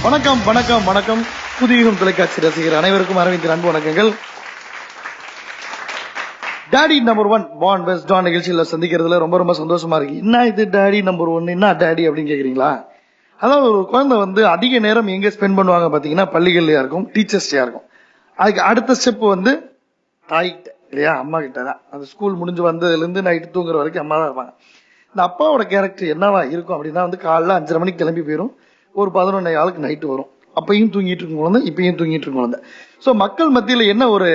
வணக்கம் வணக்கம் வணக்கம். புதியுகம் தொலைக்காட்சி ரசிகர் அனைவருக்கும் அரவிந்த் அன்பு வணக்கங்கள். டாடி நம்பர் 1 பான் பெஸ்ட் டான் நிகழ்ச்சியில சந்திக்கிறதுல ரொம்ப ரொம்ப சந்தோஷமா இருக்கு. என்ன இது டாடி நம்பர் 1, என்ன டாடி அப்படின்னு கேக்குறீங்களா? அதாவது ஒரு குழந்தை வந்து அதிக நேரம் எங்க ஸ்பெண்ட் பண்ணுவாங்க பாத்தீங்கன்னா பள்ளிகள்லயா இருக்கும், டீச்சர்ஸ்டயா இருக்கும். அதுக்கு அடுத்த ஸ்டெப் வந்து தாய்கிட்ட இல்லையா, அம்மா கிட்ட தான். அந்த ஸ்கூல் முடிஞ்சு வந்ததுல இருந்து நைட்டு தூங்குற வரைக்கும் அம்மா தான் இருப்பாங்க. இந்த அப்பாவோட கேரக்டர் என்னவா இருக்கும் அப்படின்னா வந்து காலைல 5:30 மணிக்கு கிளம்பி போயிடும், ஒரு 11:15 நைட்டு வரும். அப்பயும் தூங்கிட்டு இருக்கும் குழந்தை, இப்பயும் தூங்கிட்டு இருக்கும் குழந்தை. சோ மக்கள் மத்தியில என்ன ஒரு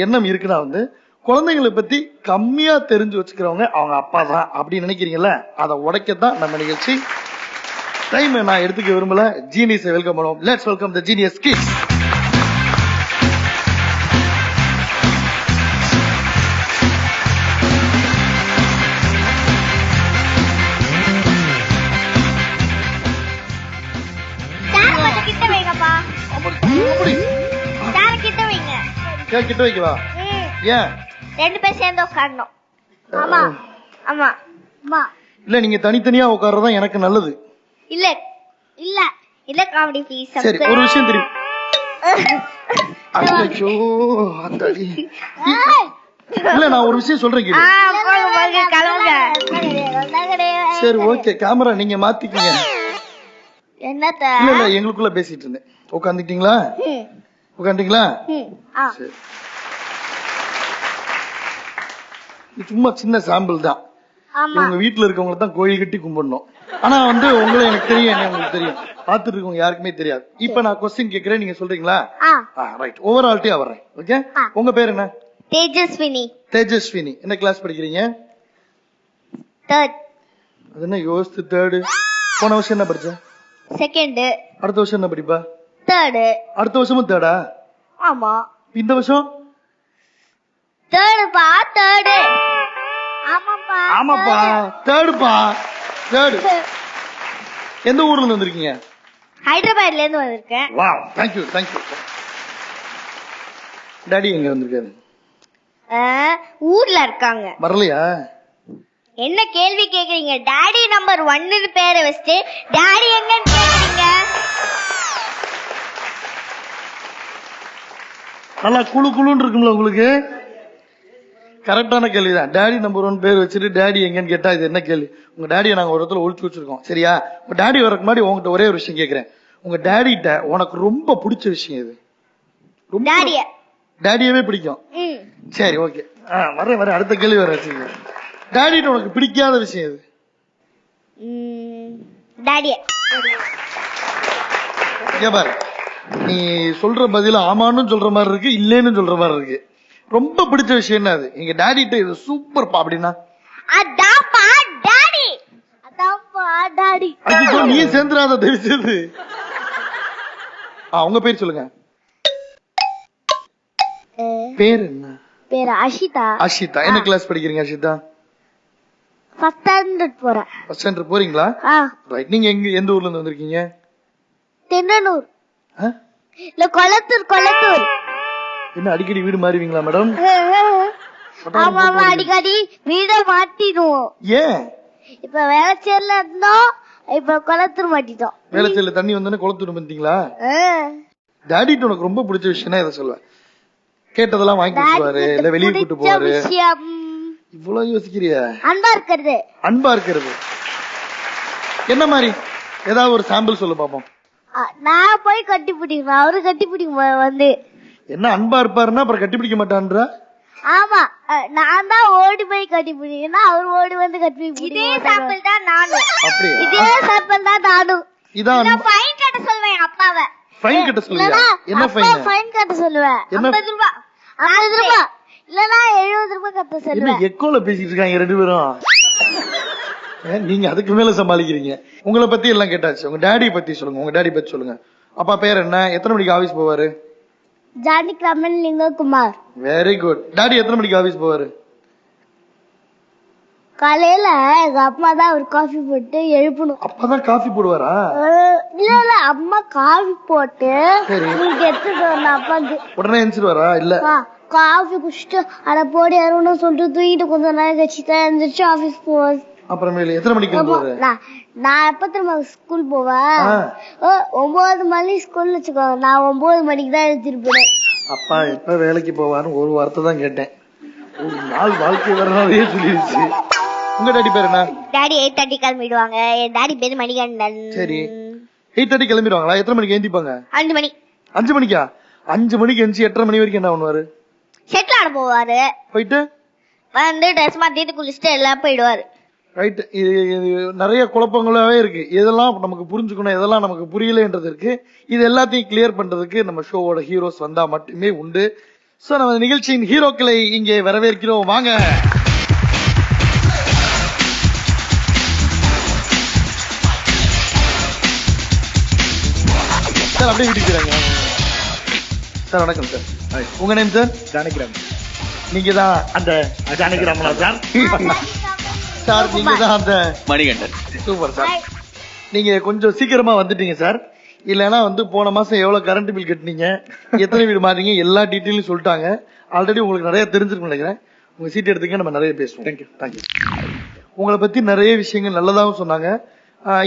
எண்ணம் இருக்குன்னா வந்து குழந்தைங்களை பத்தி கம்மியா தெரிஞ்சு வச்சுக்கிறவங்க அவங்க அப்பா தான் அப்படின்னு நினைக்கிறீங்கல்ல, அதை உடைக்கத்தான் நம்ம நிகழ்ச்சி. டைம் நான் எடுத்துக்க விரும்பல, ஜீனியஸை வெல்கம் பண்ணுவோம். Let's welcome the genius kids. கிட்ட வைக்கவா? ஏன் 2 பேர் சேர்ந்து உட்காரணும்? ஆமா ஆமா ஆமா. இல்ல நீங்க தனித்தனியா உட்கார்றதா எனக்கு நல்லது. இல்ல இல்ல இல்ல காமெடி ப்ளீஸ். சரி ஒரு விஷயம் தெரியும். ஐயோ அந்தாடி. இல்ல நான் ஒரு விஷயம் சொல்றேன் கேளு. சரி ஓகே, கேமரா நீங்க மாத்திக்கீங்க. என்னத்த? இல்ல இல்ல எங்களுக்குள்ள பேசிட்டு இருந்தேன். உட்காந்துட்டீங்களா? உட்காந்துட்டீங்களா? சரி, சும்மா சின்ன சாம்பிள் தான். உங்க வீட்டுல இருக்கவங்க தான் கோழி கட்டி கும்பிடணும். ஆனா வந்து உங்களை எனக்கு தெரியும், உங்களுக்கு தெரியும், பாத்துட்டு இருக்கவங்க யாருக்குமே தெரியாது. இப்ப நான் கொஸ்டின் கேக்குறேன், நீங்க சொல்றீங்களா? ரைட், ஓவரால்ட்டியா வர்றேன். ஓகே, உங்க பேர் என்ன? தேஜஸ்வினி. தேஜஸ்வினி. என்ன கிளாஸ் படிக்கிறீங்க? 3rd. அது என்ன யோசித்து 3rd? போன வருஷம் என்ன படிச்ச? 2nd. அடுத்த வருஷம் என்ன படிப்பா? 3rd. அடுத்த வருஷமும் 3rd-ஆ? ஆமா. இந்த வருஷம் 3rd பா, 3rd. ஆமாப்பா. ஆமாப்பா 3rd பா, 3rd. எந்த ஊர்ல இருந்து வந்திருக்கீங்க? ஹைதராபாத்ல இருந்து வந்திருக்கேன். Wow, thank you thank you. Daddy எங்க வந்திருக்காரு? ஊர்ல இருக்காங்க. வரலையா? என்ன கேள்வி கேக்குறீங்க? டாடி நம்பர் 1 பேரை வச்சுட்டு டாடி எங்கன்னு கேக்குறீங்க? நல்லா குளு குளுன்னு இருக்கும்ல உங்களுக்கு? கரெக்டான கேள்விதான். டாடி நம்பர் 1 பேர் வச்சுட்டு டாடி எங்கன்னு கேட்டா இது என்ன கேள்வி? உங்க டாடியை நாங்க ஒரு இடத்துல ஒழிச்சு வச்சிருக்கோம், சரியா? உங்க டாடி வரக்கு முன்னாடி உங்ககிட்ட ஒரே ஒரு விஷயம் கேக்குறேன். உங்க டாடிட்ட உனக்கு ரொம்ப பிடிச்ச விஷயம் எது? டாடியவே பிடிக்கும். சரி ஓகே, வரேன் அடுத்த கேள்வி வர வச்சுங்க. டாடிட்ட உனக்கு பிடிக்காத விஷயம் எது? டாடிய பாரு, நீ சொல்ற பதில ஆமான்னு சொல்ற மாதிரி இருக்கு, இல்லேன்னு சொல்ற மாதிரி இருக்கு. ரொம்ப பிடிச்ச விஷயம் என்ன அது? எங்க டாடிட்ட இது சூப்பர் பா அப்படின்னா? அதான்ப்பா டாடி. அதான்ப்பா டாடி. அதுக்கு நீ சேர்ந்துராத தயவு செய்து. உங்க பேர் சொல்லுங்க. பேர் என்ன? பேர் அஷிதா. அஷிதா. என்ன கிளாஸ் படிக்கிறீங்க அஷிதா? 1st standard போறேன். 1st standard போறீங்களா? ரைட். நீங்க எந்த ஊர்ல இருந்து வந்திருக்கீங்க? தென்னனூர். இல்ல கொளத்தூர். என்ன அடிக்கடி வீடு மாறுவீங்களா மேடம்? ஆமா அடிக்கடி வீட மாட்டிடுவோம். ஏன்? இப்ப வேளச்சேரில இருந்தோம், இப்ப கொளத்தூர் மாட்டிட்டோம். வேளச்சேரில தண்ணி வந்தோடனே கொளத்தூர் வந்துட்டீங்களா? டாடிட்ட உனக்கு ரொம்ப பிடிச்ச விஷயம்னா எதை சொல்லுவேன்? கேட்டதெல்லாம் வாங்கி கொடுப்பாரு, இல்ல வெளியே கூட்டு போவாரு? இவ்வளவு யோசிக்கிறிய? அன்பா இருக்கிறது. அன்பா இருக்கிறது என்ன மாதிரி? ஏதாவது ஒரு சாம்பிள் சொல்லு பாப்போம். நான் போய் கட்டி பிடிக்கணும், அவரு கட்டி பிடிக்க வந்து. என்ன அன்பா இருப்பாருன்னா அப்புறம் கட்டி பிடிக்க மாட்டான்றா? ஆமா, நான் தான் ஓடி போய் கட்டி பிடிக்கணும், அவர் ஓடி வந்து கட்டி பிடிக்க. இதே சாம்பிள் தான் நானும். அப்படியே இதே சாம்பிள் தான் நானும். இதான் ஃபைன் கட்ட சொல்வேன் அப்பாவை. ஃபைன் கட்ட சொல்லுங்க. என்ன ஃபைன்? ஃபைன் கட்ட சொல்லுவேன். 50 ரூபாய். 50 ரூபாய் இல்லனா 70 ரூபாய் கட்ட சொல்லுவேன். என்ன எக்கோல பேசிட்டு இருக்காங்க ரெண்டு பேரும்? நீங்க அதுக்கு மேல சமாளிக்கிறீங்க. உங்களை பத்தி எல்லாம் கேட்டாச்சு, உங்க டாடி பத்தி சொல்லுங்க. உங்க டாடி பத்தி சொல்லுங்க. அப்பா பேர் என்ன? எத்தனை மணிக்கு ஆபீஸ் போவாரு? Janik Raman Lingakumar. Very good. Daddy எத்தனை மணிக்கு ஆபீஸ் போவாரு? காலையில எங்க அம்மா தான் ஒரு காஃபி போட்டு எழுப்பணும். அப்பதான் காஃபி போடுவாரா? இல்ல அம்மா காஃபி போட்டு நீங்க எடுத்துட்டு வரணும் அப்பாக்கு. உடனே எந்திரிச்சுவாரா? இல்ல காஃபி குடிச்சிட்டு அட போடி யாரும் சொல்லிட்டு தூக்கிட்டு கொஞ்ச நேரம் கழிச்சு தான் எந்திரிச்சு ஆபீஸ் போவாரு. அப்புறமேல எத்தனை மணிக்கு கிளம்புவாரு? நான் எப்ப திரும்ப ஸ்கூல் போவேன்? 9 மணி ஸ்கூல் வச்சுக்கோ, நான் 9 மணிக்கு தான் எழுந்திருப்பேன். அப்பா எப்ப வேலைக்கு போவாருன்னு ஒரு வார்த்தை தான் கேட்டேன். ஒரு நாள் வாழ்க்கை வரனாவே சொல்லிடுச்சு. உங்க டாடி பேர் என்ன? டாடி 8:30 கிளம்பிடுவாங்க. என் டாடி பேரு மணிகண்டன். சரி, 8:30 கிளம்பிடுவாங்களா? எத்தனை மணிக்கு எழுந்திப்பாங்க? 5 மணி. 5 மணிக்கா? 5 மணிக்கு எழுந்து 8:30 மணி வரைக்கும் என்ன பண்ணுவாரு? செட்டில் ஆட போவாரு. போயிட்டு வந்து ட்ரெஸ் மாத்திட்டு குளிச்சுட்டு எல்லாம் போயிடுவாரு. ரைட். இது நிறைய குழப்பங்களாவே இருக்கு. எதெல்லாம் நமக்கு புரிஞ்சுக்கணும், எதெல்லாம் நமக்கு புரியலன்றது இருக்கு. இது எல்லாத்தையும் கிளியர் பண்றதுக்கு நம்ம ஷோவோட ஹீரோஸ் வந்தா மட்டுமே உண்டு. சோ நம்ம நிகழ்ச்சியின் ஹீரோக்களை இங்கே வரவேற்கிறோம். வாங்க. சார் அப்படியே விட்டுக்கிறாங்க. சார் வணக்கம் சார். உங்க நேம் சார்? ஜானகிராம். நீங்க தான் அந்த ஜானகிராமனா சார்? சார் நீங்க தான் அந்த மணிகண்டன். Super sir. நீங்க கொஞ்சம் சீக்கிரமா வந்துட்டீங்க சார். இல்லைன்னா வந்து போன மாசம் எவ்வளவு கரண்ட் பில் கட்டினீங்க, எத்தனை வீடு மாறீங்க, எல்லா டீட்டெயிலும் சொல்லிட்டாங்க. ஆல்ரெடி உங்களுக்கு நிறைய தெரிஞ்சிருக்கும் நினைக்கிறேன். உங்க சீட் எடுத்துக்க, நம்ம நிறைய பேசுவோம். தேங்க்யூ. உங்களை பத்தி நிறைய விஷயங்கள் நல்லதாகவும் சொன்னாங்க.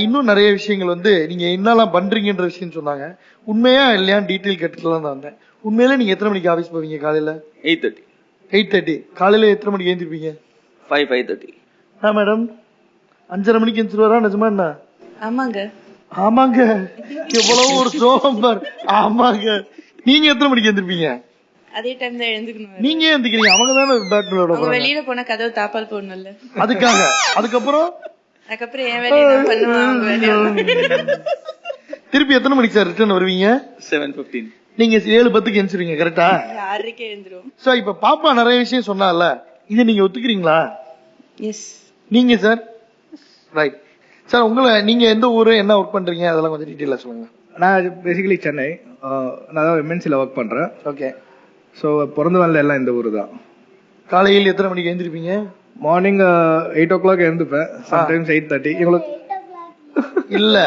இன்னும் நிறைய விஷயங்கள் வந்து நீங்க என்னெல்லாம் பண்றீங்கன்ற விஷயம் சொன்னாங்க. உண்மையா இல்லையா டீட்டெயில் கேட்டுலாம் தான் வந்தேன். உண்மையில நீங்க எத்தனை மணிக்கு ஆபீஸ் போவீங்க? காலையில 8:30. 8:30. காலையில எத்தனை மணிக்கு எழுந்திருப்பீங்க? 5:30. மேடம் 5:30 மணிக்கு எழுந்துருவாரா? நிஜமா என்ன? ஆமாங்க. ஆமாங்க. எவ்வளவு ஒரு சோம்பர். ஆமாங்க. நீங்க எத்தனை மணிக்கு எழுந்திருப்பீங்க? அதே டைம் தான் எழுந்துக்கணும். நீங்க எழுந்திக்கிறீங்க, அவங்க தானே பேட் விளையாட போறாங்க. வெளியில போனா கதவு தாப்பால் போடணும்ல, அதுக்காக. அதுக்கப்புறம் என் வேலையை நான் பண்ணுவேன், அவங்க வேலையை. திருப்பி எத்தனை மணிக்கு சார் ரிட்டர்ன் வருவீங்க? 7:15. நீங்க 7:10 எழுந்துருவீங்க கரெக்டா? 6:30 எழுந்துரும். சோ இப்ப பாப்பா நிறைய விஷயம் சொன்னால, இதை நீங்க ஒத்துக்கிறீங்களா? எஸ். நீங்க சார்? Right sir. உங்களை நீங்க எந்த ஊரு, என்ன ஒர்க் பண்றீங்க, அதெல்லாம் கொஞ்சம் டீட்டெயிலா சொல்லுங்க. நான் பேசிக்கலி சென்னை. நான் தான் எம்என்சில ஒர்க் பண்றேன். ஓகே. ஸோ பிறந்த நாள்ல எல்லாம் இந்த ஊரு தான். காலையில் எத்தனை மணிக்கு எழுந்திருப்பீங்க? Morning 8 o'clock எழுந்துப்பேன். சம்டைம்ஸ் 8:30. இவங்களுக்கு இல்ல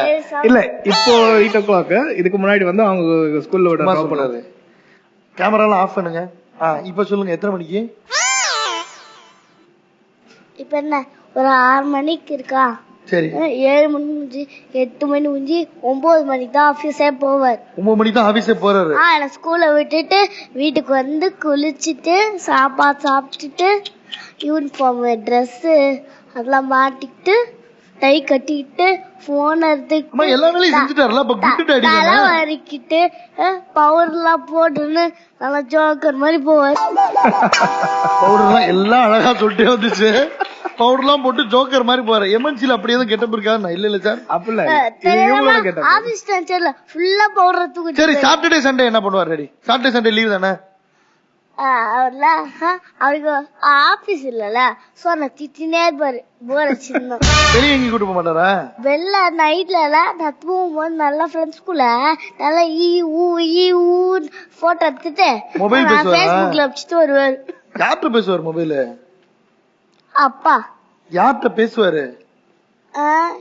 இல்ல இப்போ 8 o'clock. இதுக்கு முன்னாடி வந்து அவங்க ஸ்கூல்ல விட ட்ராப் பண்ணாது. கேமராலாம் ஆஃப் பண்ணுங்க. இப்ப சொல்லுங்க எத்தனை மணிக்கு? இப்ப என்ன ஒரு 6 மணிக்கு இருக்கா? சரி. 7 மணி முடிஞ்சு 8 மணி முடிஞ்சு 9 மணிக்கு தான் ஆபீஸே போவார். 9 மணிக்கு தான் ஆபீஸே போறாரு. நான் ஸ்கூல்ல விட்டுட்டு வீட்டுக்கு வந்து குளிச்சுட்டு சாப்பாடு சாப்பிட்டுட்டு யூனிஃபார்ம் ட்ரெஸ் அதெல்லாம் மாட்டிக்கிட்டு டை கட்டிக்கிட்டு போன் எடுத்து எல்லா வேலையும் செஞ்சுட்டாருல. அப்ப குட் டாடி தலை வரிக்கிட்டு பவுடர் எல்லாம் போட்டுன்னு நல்லா ஜோக்கர் மாதிரி போவார். பவுடர் எல்லாம் எல்லாம் அழகா சொல்லிட்டே வந்துச்சு. பவுடர் எல்லாம் போட்டு ஜோக்கர் மாதிரி போறாரு. எம்என்சில அப்படியே தான் கெட்டப் இருக்கா? இல்ல இல்ல சார், அப்படி ஆபீஸ் டென்ஷன்ல ஃபுல்லா பவுடர் தூக்கிட்டு. சரி, சாட்டர்டே சண்டே என்ன பண்ணுவார்? ரெடி, சாட்டர்டே சண்டே லீவ் தானே அவருக்கு? ஆபீஸ் இல்லல, சோ நான் திட்டினே இருப்பாரு. போர் அடிச்சிருந்தோம். வெளியே எங்க கூட்டு போக மாட்டாரா? வெளில நைட்ல நான் தூங்கும்போது நல்லா ஃப்ரெண்ட்ஸ்குள்ள நல்லா போட்டோ எடுத்துட்டு மொபைல் பேஸ்புக்ல வச்சுட்டு வருவாரு. யார்கிட்ட பேசுவார் மொபைல்? அப்பா. யார்கிட்ட பேசுவாரு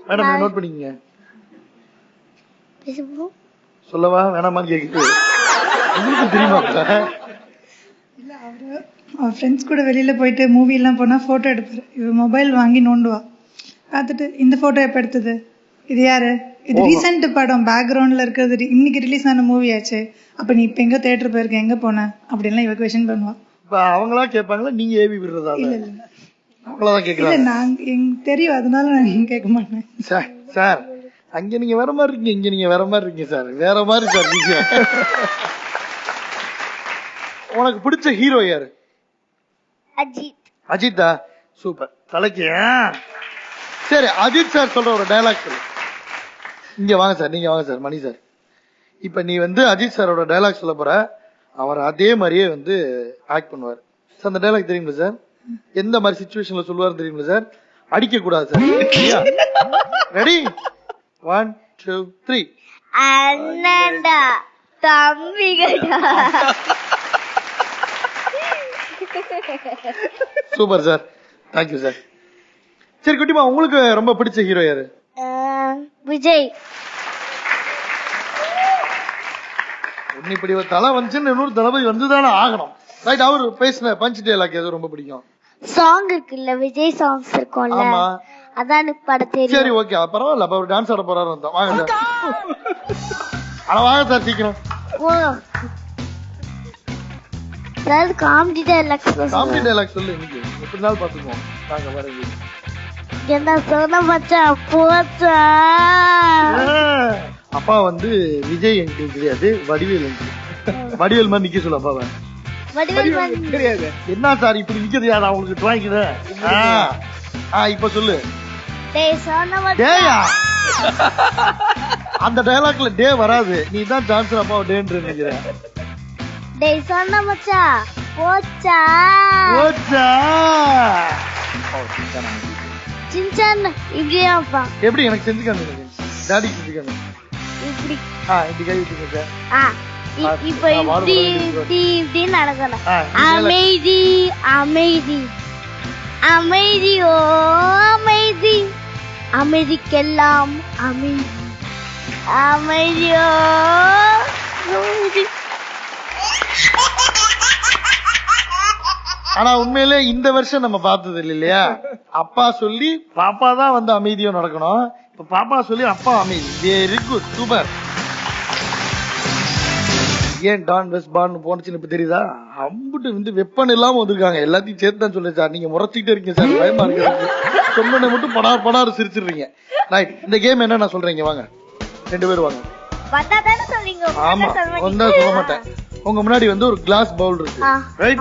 மேடம்? நோட் பண்ணிக்கங்க. பேசுவோம். சொல்லவா வேணாமான்னு கேக்குது. உங்களுக்கு தெரியுமா? இல்ல, அவரு ஃப்ரெண்ட்ஸ் கூட வெளியில போயிட்டு மூவி எல்லாம் போனா போட்டோ எடுப்பாரு. இவ மொபைல் வாங்கி நோண்டுவா. பார்த்துட்டு இந்த போட்டோ எப்ப எடுத்தது, இது யாரு, இது ரீசெண்ட் படம், பேக்ரவுண்ட்ல இருக்கிறது இன்னைக்கு ரிலீஸ் ஆன மூவி ஆச்சு, அப்ப நீ இப்ப எங்க தியேட்டர் போயிருக்க, எங்க போன அப்படின்லாம் இவ கொஸ்டின் பண்ணுவா. இப்ப அவங்களா கேட்பாங்களா, நீங்க ஏவி விடுறதா? இல்ல இல்ல அவங்களதான் இல்ல, கேக்குறாங்க. நாங்க எனக்கு தெரியும், அதனால நான் கேட்க மாட்டேன். சார் அங்க நீங்க வேற மாதிரி இருக்கீங்க, இங்க நீங்க வேற மாதிரி இருக்கீங்க சார். வேற மாதிரி சார் நீங்க. உனக்கு பிடிச்ச ஹீரோ யாரு? அஜித். அஜித்தா? சூப்பர், தலைக்கு. சரி, அஜித் சார் சொல்ற ஒரு டயலாக் சொல்லு. இங்க வாங்க சார், நீங்க வாங்க சார். மணி சார், இப்ப நீ வந்து அஜித் சாரோட டயலாக் சொல்ல போற. அவர் அதே மாதிரியே வந்து ஆக்ட் பண்ணுவார் சார். அந்த டயலாக் தெரியுங்களா சார்? எந்த மாதிரி சிச்சுவேஷன்ல சொல்லுவாரு தெரியுங்களா சார்? அடிக்க கூடாது சார். ரெடி, 1 2 3. அண்ணன்டா தம்பிகடா. Super sir, thank you sir. சரி குட்டிமா, உங்களுக்கு ரொம்ப பிடிச்ச ஹீரோ யாரு? விஜய். ஒன்னு இப்படி ஒரு தலை வந்துச்சுன்னு இன்னொரு தளபதி வந்துதானே ஆகணும். ரைட், அவர் பேசின பஞ்ச் டயலாக் எது ரொம்ப பிடிக்கும்? சாங் இருக்குல்ல, விஜய் சாங்ஸ் இருக்கும்ல, ஆமா அதான் எனக்கு பாட தெரியும். சரி ஓகே பரவாயில்ல. அப்ப ஒரு டான்ஸ் ஆட போறாரு வந்தோம். வாங்க சார். ஆனா வாங்க சார் சீக்கிரம். Sir comedy dialogues comedy dialogue சொல்லு. இன்னைக்கு எப்படி நாள் பாத்துக்குவோம். வாங்க வரேன். என்ன சொன்ன மச்சான் போச்சா? அப்பா வந்து விஜய் எங்களுக்கு தெரியாது, வடிவேல் எங்களுக்கு. வடிவேல் மாதிரி நிக்க சொல்லு அப்பாவை. வடிவேல் தெரியாது. என்ன சார் இப்படி நிக்கிறது யாரா உங்களுக்கு டிராயிங்? இப்ப சொல்லு. டேய் சொன்ன மச்சான். டேயா அந்த டயலாக்ல டே வராது. நீ தான் ஜான்சன் அப்பாவை டேன்னு நினைக்கிற. டேய் சொன்ன மச்சான் போச்சா? போச்சா? சின்சான் இங்கேயாப்பா எப்படி எனக்கு செஞ்சு காமிங்க. டாடி செஞ்சு காமிங்க. இப்படி இப்படி கை வச்சுங்க சார். இப்ப இப்படி நடக்கணும். அமைதி அமைதி அமைதி ஓ அமைதி, அமைதிக்கெல்லாம் அமைதி, அமைதியோ அமைதி. ஆனா உண்மையிலே இந்த வருஷம் நம்ம பார்த்தது இல்லையா? அப்பா சொல்லி பாப்பா தான் வந்து அமைதியும் நடக்கணும். இப்ப பாப்பா சொல்லி அப்பா அமைதி. Very good, super. ஏன் டான் வெஸ்ட் பான் போனுச்சுன்னு இப்ப தெரியுதா? அம்புட்டு வந்து வெப்பன் இல்லாம வந்திருக்காங்க. எல்லாத்தையும் சேர்த்து தான் சொல்லுங்க சார். நீங்க முறைச்சிக்கிட்டே இருக்கீங்க சார், பயமா இருக்கு. சொன்ன மட்டும் படாறு சிரிச்சிடுறீங்க. ரைட், இந்த கேம் என்ன நான் சொல்றீங்க? வாங்க 2 பேரும் வாங்க. ஆமா ஒன்னா சொல்ல மாட்டேன். உங்க முன்னாடி வந்து ஒரு கிளாஸ் பவுல் இருக்கு. Right,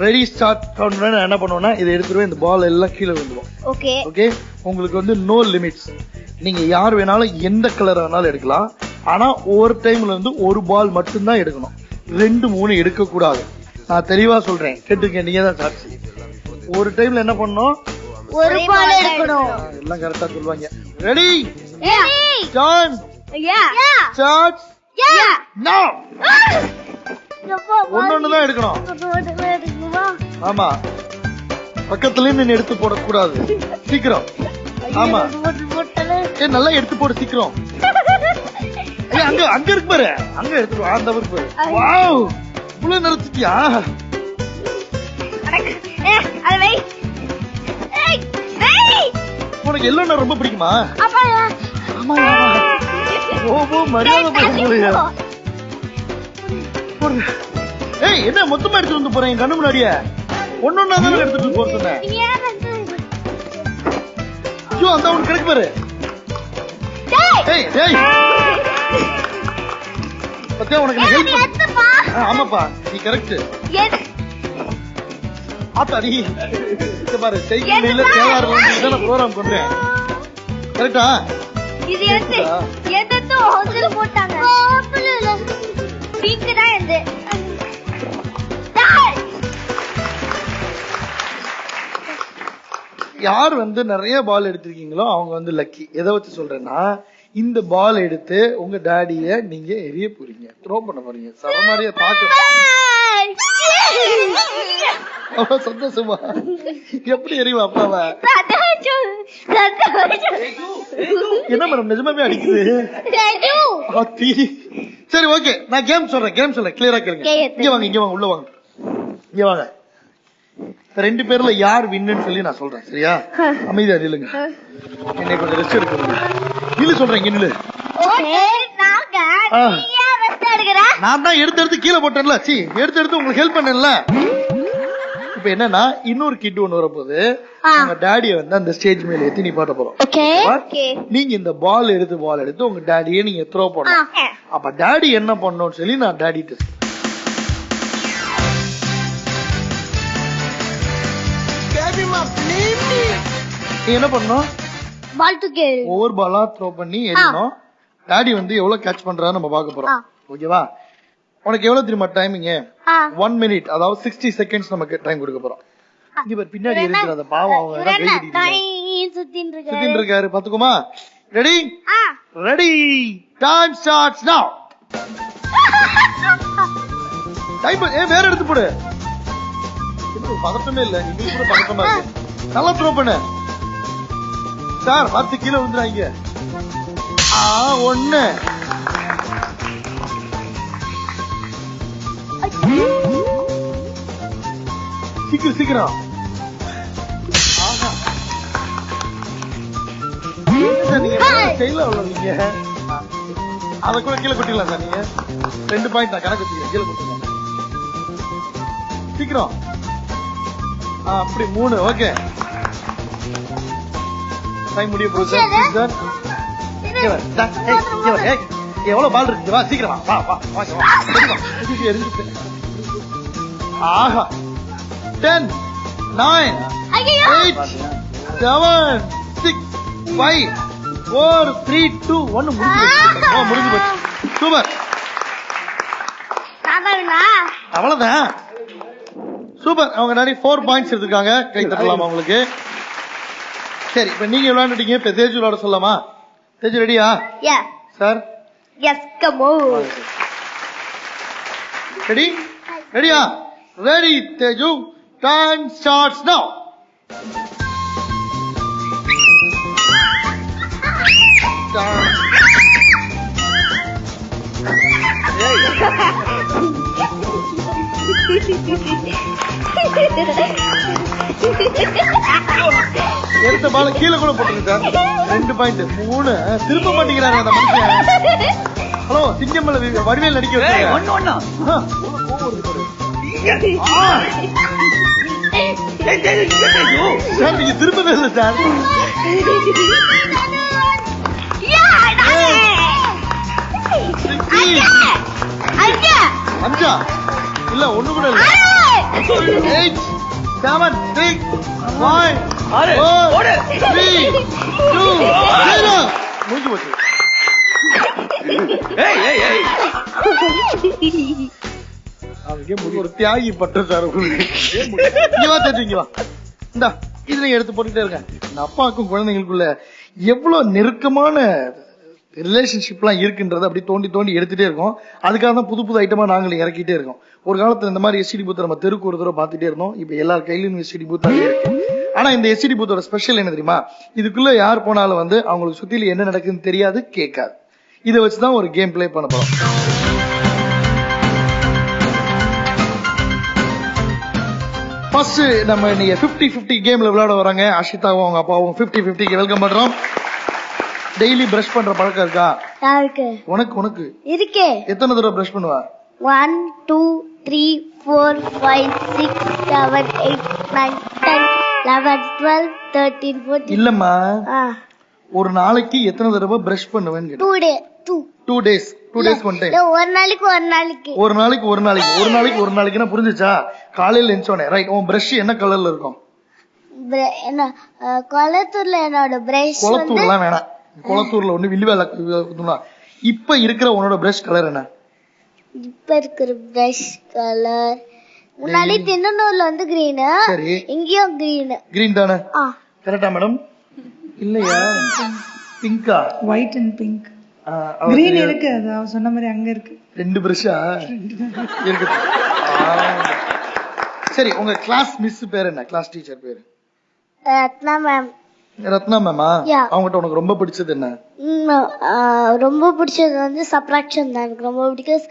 ready start count. என்ன பண்ணுவோம்னா இதை எடுத்துருவேன். இந்த பால் எல்லாம் கீழே விழுந்துடும். ஓகே ஓகே, உங்களுக்கு வந்து நோ லிமிட்ஸ். நீங்க யார் வேணாலும் எந்த கலர் வேணாலும் எடுக்கலாம். ஆனா ஒரு டைம்ல வந்து ஒரு பால் மட்டும்தான் எடுக்கணும். 2 3 எடுக்க கூடாது. நான் தெளிவா சொல்றேன், கேட்டுக்க. நீங்க தான் சாட்சி. ஒரு டைம்ல என்ன பண்ணணும்? ஒரு பால் எடுக்கணும். எல்லாம் கரெக்டா சொல்லுவாங்க. Ready start. ஸ்டார்ட் நவ. ஒன்னொன்னுதான் எடுக்கணும். ஆமா, பக்கத்துல இருந்து எடுத்து போடக்கூடாது. சீக்கிரம். ஆமா, நல்லா எடுத்து போடு சீக்கிரம். அங்க அங்க இருக்கு பாரு, அங்க எடுத்து அந்த பாரு. வாவ், இவ்வளவு நிறுத்திட்டியா? உனக்கு எல்லோ ரொம்ப பிடிக்குமா? ஓ மரியாதை பேசுறியா? ஏய் என்ன மொத்தமா எடுத்து வந்து போறேன் கண்ணு முன்னாடியே? ஒன்னொன்னா தான் எடுத்துட்டு போற சொன்னேன். ஐயோ அந்த உனக்கு கிடைக்கு பாரு. ஏய் ஏய் பத்தியா உனக்கு ஹெல்ப். ஆமாப்பா நீ கரெக்ட். ஆத்தாடி இங்க பாரு, சைக்கிள் இல்ல கேஆர் வந்து ப்ரோகிராம் பண்றேன். கரெக்ட்டா? இது எதோ ஹோட்டல்ல போட்டாங்க. ஹோட்டல்ல பிங்க் தான் இது. யார் வந்து நிறைய பால் எடுத்திருக்கீங்களோ அவங்க வந்து லக்கி. எதை வச்சு சொல்றேன்னா, இந்த பால் எடுத்து உங்க டாடிய நீங்க எரிய போறீங்க, த்ரோ பண்ண போறீங்க. சரமாரியா தாக்க. அவ்வளவு சந்தோஷமா? எப்படி எறிவா அப்பாவ? என்ன மேடம் நிஜமாவே அடிக்குது? சரி ஓகே, நான் கேம் சொல்றேன். கிளியரா கேளுங்க. இங்க வாங்க உள்ள வாங்க. இங்க வாங்க. 2 பேர்ல யார் வின்னு சொல்லி நான் சொல்றேன். சரியா? அமைதியா நில்லுங்க. என்னை கொஞ்சம் ரெஸ்ட் எடுக்கணும். நில்லு சொல்றேன். நில்லு. நான் தான் எடுத்து கீழே போட்டேன்ல. எடுத்து உங்களுக்கு ஹெல்ப் பண்ணல. இப்ப என்னன்னா இன்னொரு கிட் ஒண்ணு வரப்போகுது. உங்க டாடிய வந்து அந்த ஸ்டேஜ் மேல ஏத்தி நீ பாட்ட போறோம். நீங்க இந்த பால் எடுத்து உங்க டாடிய நீங்க த்ரோ பண்ணணும். அப்ப டாடி என்ன பண்ணணும்னு சொல்லி நான் டாடி நீ என்ன பண்ணணும்? பால் தூக்கி ஒவ்வொரு பாலா த்ரோ பண்ணி எறியணும். டாடி வந்து எவ்வளவு கேட்ச் பண்றாரு நம்ம பார்க்க போறோம். ஓகேவா? உனக்கு எவ்வளவு தெரியுமா டைமிங்? 1 minute, அதாவது 60 seconds நமக்கு டைம் கொடுக்க போறோம். இங்க பின்னாடி இருக்கிற அந்த பாவம் சுத்தின்னு இருக்காரு. பாத்துக்கோமா? Ready ready time starts now. Time வேற எடுத்து போடு. பதட்டமே இல்ல, நீங்க கூட பதட்டமா இருக்கு. நல்லா த்ரோ பண்ணு சார். 10 கிலோ வந்துறாங்க. 1 சீக்கிரம் ஸ்டைலா உள்ளவங்க. அத கூட கீழே கொட்டிடலாம் சார். நீங்க 2 பாயிண்ட் நான் கணக்கு வச்சுக்கிறேன். கீழே கொட்டுங்க சீக்கிரம். அப்படி 3. ஓகே டைம் முடிய போகுது சார். எவ்வளவு பால் இருக்கு? வா சீக்கிரம் வா வா வா வா. ஆஹா 10 9 8 7 6 5 4 3 2 1 முடிஞ்சு போச்சு. சூப்பர். அவ்வளவுதான். சூப்பர். அவங்க டாடி 4 பாயிண்ட்ஸ் எடுத்துருக்காங்க. கை தட்டலாமா உங்களுக்கு? சரி இப்ப நீங்க விளையாண்டுட்டீங்க. இப்ப தேஜு விளையாட சொல்லலாமா? தேஜு ரெடியா? Sir ready? ரெடியா? Ready Teju. Time starts now. எடுத்த பால கீழே கூட போட்டுருங்க சார். 2 பாயிண்ட். 3 திரும்ப மாட்டேங்கிறாங்க அந்த மனுஷன். ஹலோ சிங்கமல்ல வடிவேல் நடிக்க வச்சிருக்கேன். சார் நீங்க திரும்பவே இல்லை சார். அஞ்சா இல்ல ஒண்ணு கூட இல்ல. 8 7 6 5 4 3 2 0 முடிஞ்சு போச்சு. ஒரு தியாகி பட்ட சார் உங்களுக்கு. இங்க வா தெரிஞ்சுங்க வா. இந்தா இதுல எடுத்து போட்டுட்டே இருக்கேன். இந்த அப்பாவுக்கும் குழந்தைங்களுக்குள்ள எவ்வளவு நெருக்கமான ரிலேஷன்ஷிப்லாம் இருக்குன்றத அப்படி தோண்டி தோண்டி எடுத்துட்டே இருக்கோம். அதுக்காக தான் புது புது ஐட்டமா நாங்களும் இறக்கிட்டே இருக்கோம். ஒரு காலத்துல இந்த மாதிரி எஸ்டிடி பூத் நம்ம தெருக்கு ஒரு தடவை பார்த்துட்டே இருந்தோம். இப்ப எல்லார் கையிலும் எஸ்டிடி பூத் இருக்கு. ஆனா இந்த எஸ்டிடி பூத்தோட ஸ்பெஷல் என்ன தெரியுமா? இதுக்குள்ள யார் போனாலும் வந்து அவங்களுக்கு சுத்தில என்ன நடக்குதுன்னு தெரியாது, கேட்காது. இதை வச்சுதான் ஒரு கேம் பிளே பண்ண போறோம். ஃபர்ஸ்ட் நம்ம நீங்க 50-50 கேம்ல விளையாட வராங்க. அஷிதாவும் அவங்க அப்பாவும் 50-50 வெல்கம் பண்றோம். டெய்லி பிரஷ் பண்ற பழக்கம் இருக்கா? உனக்கு உனக்கு இருக்கே. எத்தனை தடவை பிரஷ் பண்ணுவா? 1 2 3 4 5 6 7 8 9 10 11 12 13 14. இல்லம்மா, ஒரு நாளைக்கு எத்தனை தடவை பிரஷ் பண்ணுவேன்னு கேட்டேன். 2 days 2 days one time. ஒரு நாளைக்கு ஒரு நாளைக்குனா புரிஞ்சுச்சா? காலையில எந்திச்சோனே ரைட். உன் பிரஷ் என்ன கலர்ல இருக்கும்? என்ன கொளத்தூர்ல என்னோட பிரஷ் வந்து கொளத்தூர்லாம் வேணாம். கொளத்தூர்ல ஒண்ணு வில்லுவேல. இப்ப இருக்கிற உன்னோட பிரஷ் கலர் என்ன? இப்ப இருக்கிற பிரஷ் கலர் முன்னாடி தின்னூர்ல வந்து கிரீன், இங்கேயும் கிரீன் தானே? கரெக்டா மேடம்? இல்லையா? பிங்கா? White and pink. கிரீன் இருக்கு, அது அவ சொன்ன மாதிரி அங்க இருக்கு. 2 பிரஷா இருக்கு. சரி, உங்க கிளாஸ் மிஸ் பேர் என்ன? கிளாஸ் டீச்சர் பேரு? ரத்னா மேம். ரத்னா மேமா? அவங்ககிட்ட உனக்கு ரொம்ப பிடிச்சது என்ன? ரொம்ப பிடிச்சது வந்து சப்ட்ராக்ஷன் தான் எனக்கு ரொம்ப பிடிக்கும்.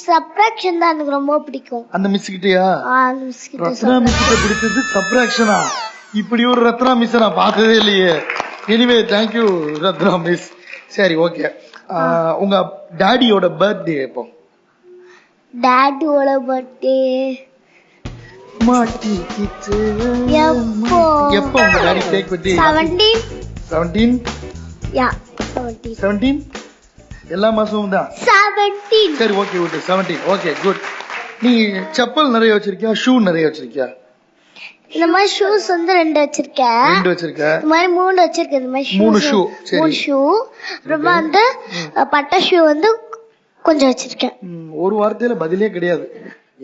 சப்ட்ராக்ஷன் தான் எனக்கு ரொம்ப பிடிக்கும். அந்த மிஸ் கிட்டயா? அந்த மிஸ் கிட்ட. ரத்னா மிஸ் கிட்ட பிடிச்சது சப்ட்ராக்ஷனா? இப்படி ஒரு ரத்னா மிஸ் நான் பார்த்ததே இல்லையே. Anyway thank you Ratna miss. சரி ஓகே. உங்க டாடியோட பர்த்டே எப்போ? டாடியோட பர்த்டே மாட்டிக்கிச்சு. எப்போ உங்க டாடி கேக் வெட்டி? 17 யா 17 எல்லா மாசமும் தான். 17 சரி ஓகே ஓகே 17 ஓகே குட். நீ செப்பல் நிறைய வச்சிருக்கியா? ஷூ நிறைய வச்சிருக்கியா? இந்த மாதிரி ஷூஸ் வந்து 2 வச்சிருக்கேன். 2 வச்சிருக்க. இந்த மாதிரி 3 வச்சிருக்கேன். இந்த மாதிரி 3 ஷூ. சரி 3 ஷூ. அப்புறம் வந்து பட்டா ஷூ வந்து கொஞ்சம் வச்சிருக்கேன். ஒரு வார்த்தையில பதிலே கிடையாது.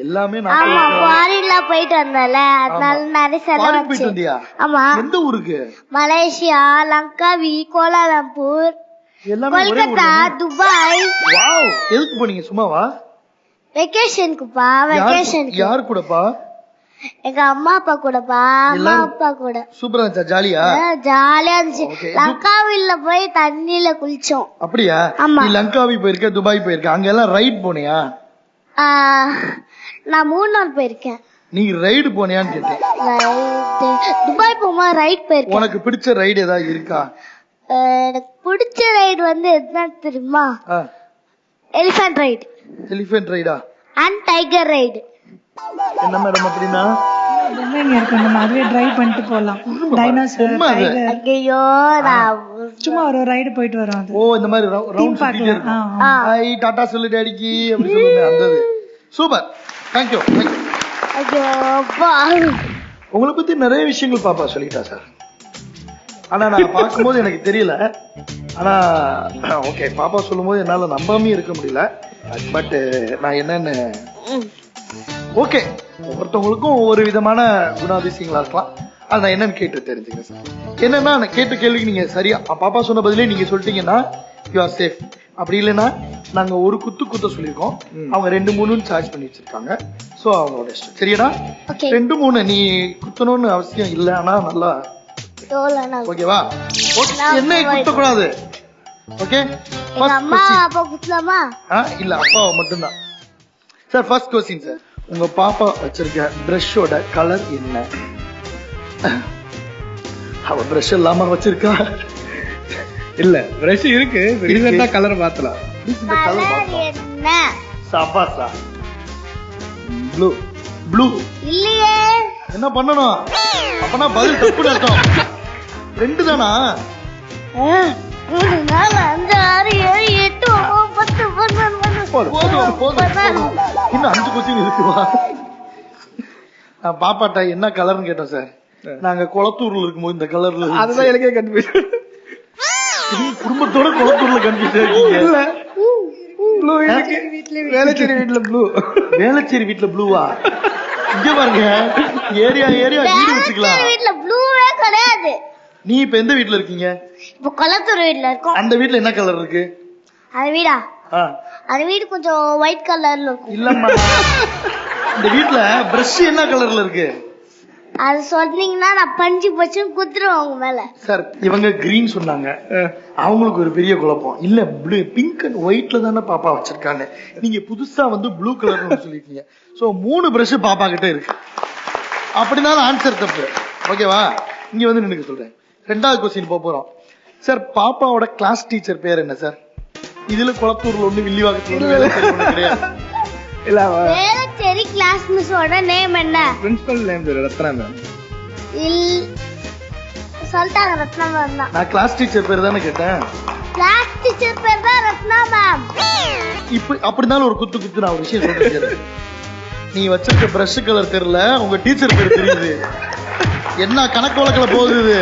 எல்லாமே நான் ஆமா ஃபாரின்ல போயிட்டு வந்தல, அதனால நிறைய செலவாச்சு. ஆமா. எந்த ஊருக்கு? Malaysia, Langkawi, Kuala Lumpur, Kolkata, Dubai. Wow. எதுக்கு போனீங்க? சும்மாவா? வெக்கேஷனுக்குப்பா. வெக்கேஷனுக்கு. யார் கூடப்பா? எங்க அம்மா அப்பா கூடப்பா. அம்மா அப்பா கூட. சூப்பரா இருந்துச்சா? ஜாலியா? ஜாலியா இருந்துச்சு. லங்காவில போய் தண்ணியில குளிச்சோம். அப்படியா? நீ லங்காவி போயிருக்க, துபாய் போயிருக்க, அங்க எல்லாம் ரைட் போனியா? நான் 3 நாள் போயிருக்கேன். நீ ரைடு போனியான்னு கேட்டேன். துபாய் போகும்போது ரைட் போயிருக்கேன். உனக்கு பிடிச்ச ரைடு ஏதாவது இருக்கா? எனக்கு பிடிச்ச ரைடு வந்து என்ன தெரியுமா? Elephant ride. எலிஃபென்ட் ரைடா? And tiger ride. என்ன மேடம் அப்படின்னா? பொம்மைங்க இருக்கு, நம்ம அதுவே டிரைவ் பண்ணிட்டு போலாம். Dinosaur, tiger. ஐயோ நான் சும்மா ஒரு ரைடு போயிட்டு வரோம். அது ஓ இந்த மாதிரி ரவுண்ட் சுத்திட்டே இருக்கும். ஹாய் டாடா சொல்லு டாடிக்கு அப்படி சொல்லுங்க அந்த இது. சூப்பர். Thank you. ஐயோ அப்பா. உங்களை பத்தி நிறைய விஷயங்கள் பாப்பா சொல்லிட்டா சார். ஆனா நான் பார்க்கும்போது எனக்கு தெரியல. ஆனா ஓகே பாப்பா சொல்லும்போது என்னால நம்பாமே இருக்க முடியல. பட் நான் என்னன்னு ஓகே ஒவ்வொருத்தவங்களுக்கும் ஒவ்வொரு விதமான குணாதிசயங்களா இருக்கலாம். அது நான் என்னன்னு கேட்டு தெரிஞ்சுக்கிறேன் சார். என்னன்னா நான் கேட்ட கேள்விக்கு நீங்க சரியா பாப்பா சொன்ன பதிலே நீங்க சொல்லிட்டீங்கன்னா யூ ஆர் சேஃப். அப்படி இல்லைன்னா நாங்க ஒரு குத்த சொல்லியிருக்கோம், அவங்க 2-3 சார்ஜ் பண்ணி வச்சிருக்காங்க. சோ அவங்களோட இஷ்டம். சரியாடா? 2-3 நீ குத்தணும்னு அவசியம் இல்லை. ஆனா நல்லா ஓகேவா? என்ன குத்தக்கூடாது. ஓகே அம்மா அப்பா குத்தலாமா? இல்ல அப்பாவை மட்டும்தான் சார். ஃபர்ஸ்ட் क्वेश्चन சார், உங்க பாப்பா வச்சிருக்க பிரஷோட கலர் என்ன? அவ பிரஷ் இல்லாம வச்சிருக்கா? இல்ல பிரஷ் இருக்கு, ரீசெண்டா கலர் மாத்தலாம். கலர் என்ன? சபாசா. ப்ளூ. ப்ளூ இல்லையே. என்ன பண்ணணும்? அப்பனா பதில் தப்புன்னு அர்த்தம். 2 தானா? 3 4 5 6 7 8 9 10 போதும். இன்னும் 5 क्वेश्चन இருக்குவா? நான் பாப்பாட்ட என்ன கலர்னு கேட்டோம் சார். நாங்க குளத்தூர்ல இருக்கும்போது இந்த கலர்ல. அதுதான் எனக்கே கன்ஃபியூஷன். குடும்பத்தோட குளத்தூர்ல கன்ஃபியூஷன் இல்ல. ப்ளூ இருக்கு. வேளச்சேரி வீட்ல ப்ளூ. வேளச்சேரி வீட்ல ப்ளூவா? இங்க பாருங்க, ஏரியா வீடு வச்சுக்கலாம். வீட்ல ப்ளூவே கிடையாது. நீ இப்ப எந்த வீட்ல இருக்கீங்க? இப்ப குளத்தூர் வீட்ல இருக்கோம். அந்த வீட்ல என்ன கலர் இருக்கு? அது வீடா? அது வீடு கொஞ்சம் ஒயிட் கலர்ல இருக்கும். இல்லம்மா, இந்த வீட்ல பிரஷ் என்ன கலர்ல இருக்கு? அது சொன்னீங்கன்னா நான் பஞ்சு பச்சு குத்துருவேன் உங்க மேல. சார் இவங்க கிரீன் சொன்னாங்க, அவங்களுக்கு ஒரு பெரிய குழப்பம். இல்ல ப்ளூ பிங்க் அண்ட் ஒயிட்ல தானே பாப்பா வச்சிருக்காங்க, நீங்க புதுசா வந்து ப்ளூ கலர்னு சொல்லிருக்கீங்க. சோ 3 பிரஷ் பாப்பா கிட்ட இருக்கு. அப்படினாலும் ஆன்சர் தப்பு. ஓகேவா? இங்க வந்து நினைக்க சொல்றேன். 2வது क्वेश्चन போறோம் சார். பாப்பாவோட கிளாஸ் டீச்சர் பேர் என்ன சார்? இதுல குளத்தூர்ல ஒண்ணு, வில்லிவாக்கத்துல ஒண்ணு கிடையாது. இல்ல வேளச்சேரி கிளாஸ் மிஸ்ஸோட நேம் என்ன? Principal name Ratna ma'am. சொல்லிட்டாங்க ரத்னா மேம் தான். நான் கிளாஸ் டீச்சர் பேர் தானே கேட்டேன். கிளாஸ் டீச்சர் பேர் தான் ரத்னா மேம். இப்ப அப்படினாலும் ஒரு குத்து நான் ஒரு விஷயம் சொல்றேன். நீ வச்சிருக்க பிரஷ் கலர் தெரியல, உங்க டீச்சர் பேர் தெரியுது. என்ன கணக்கு வழக்கல போகுது.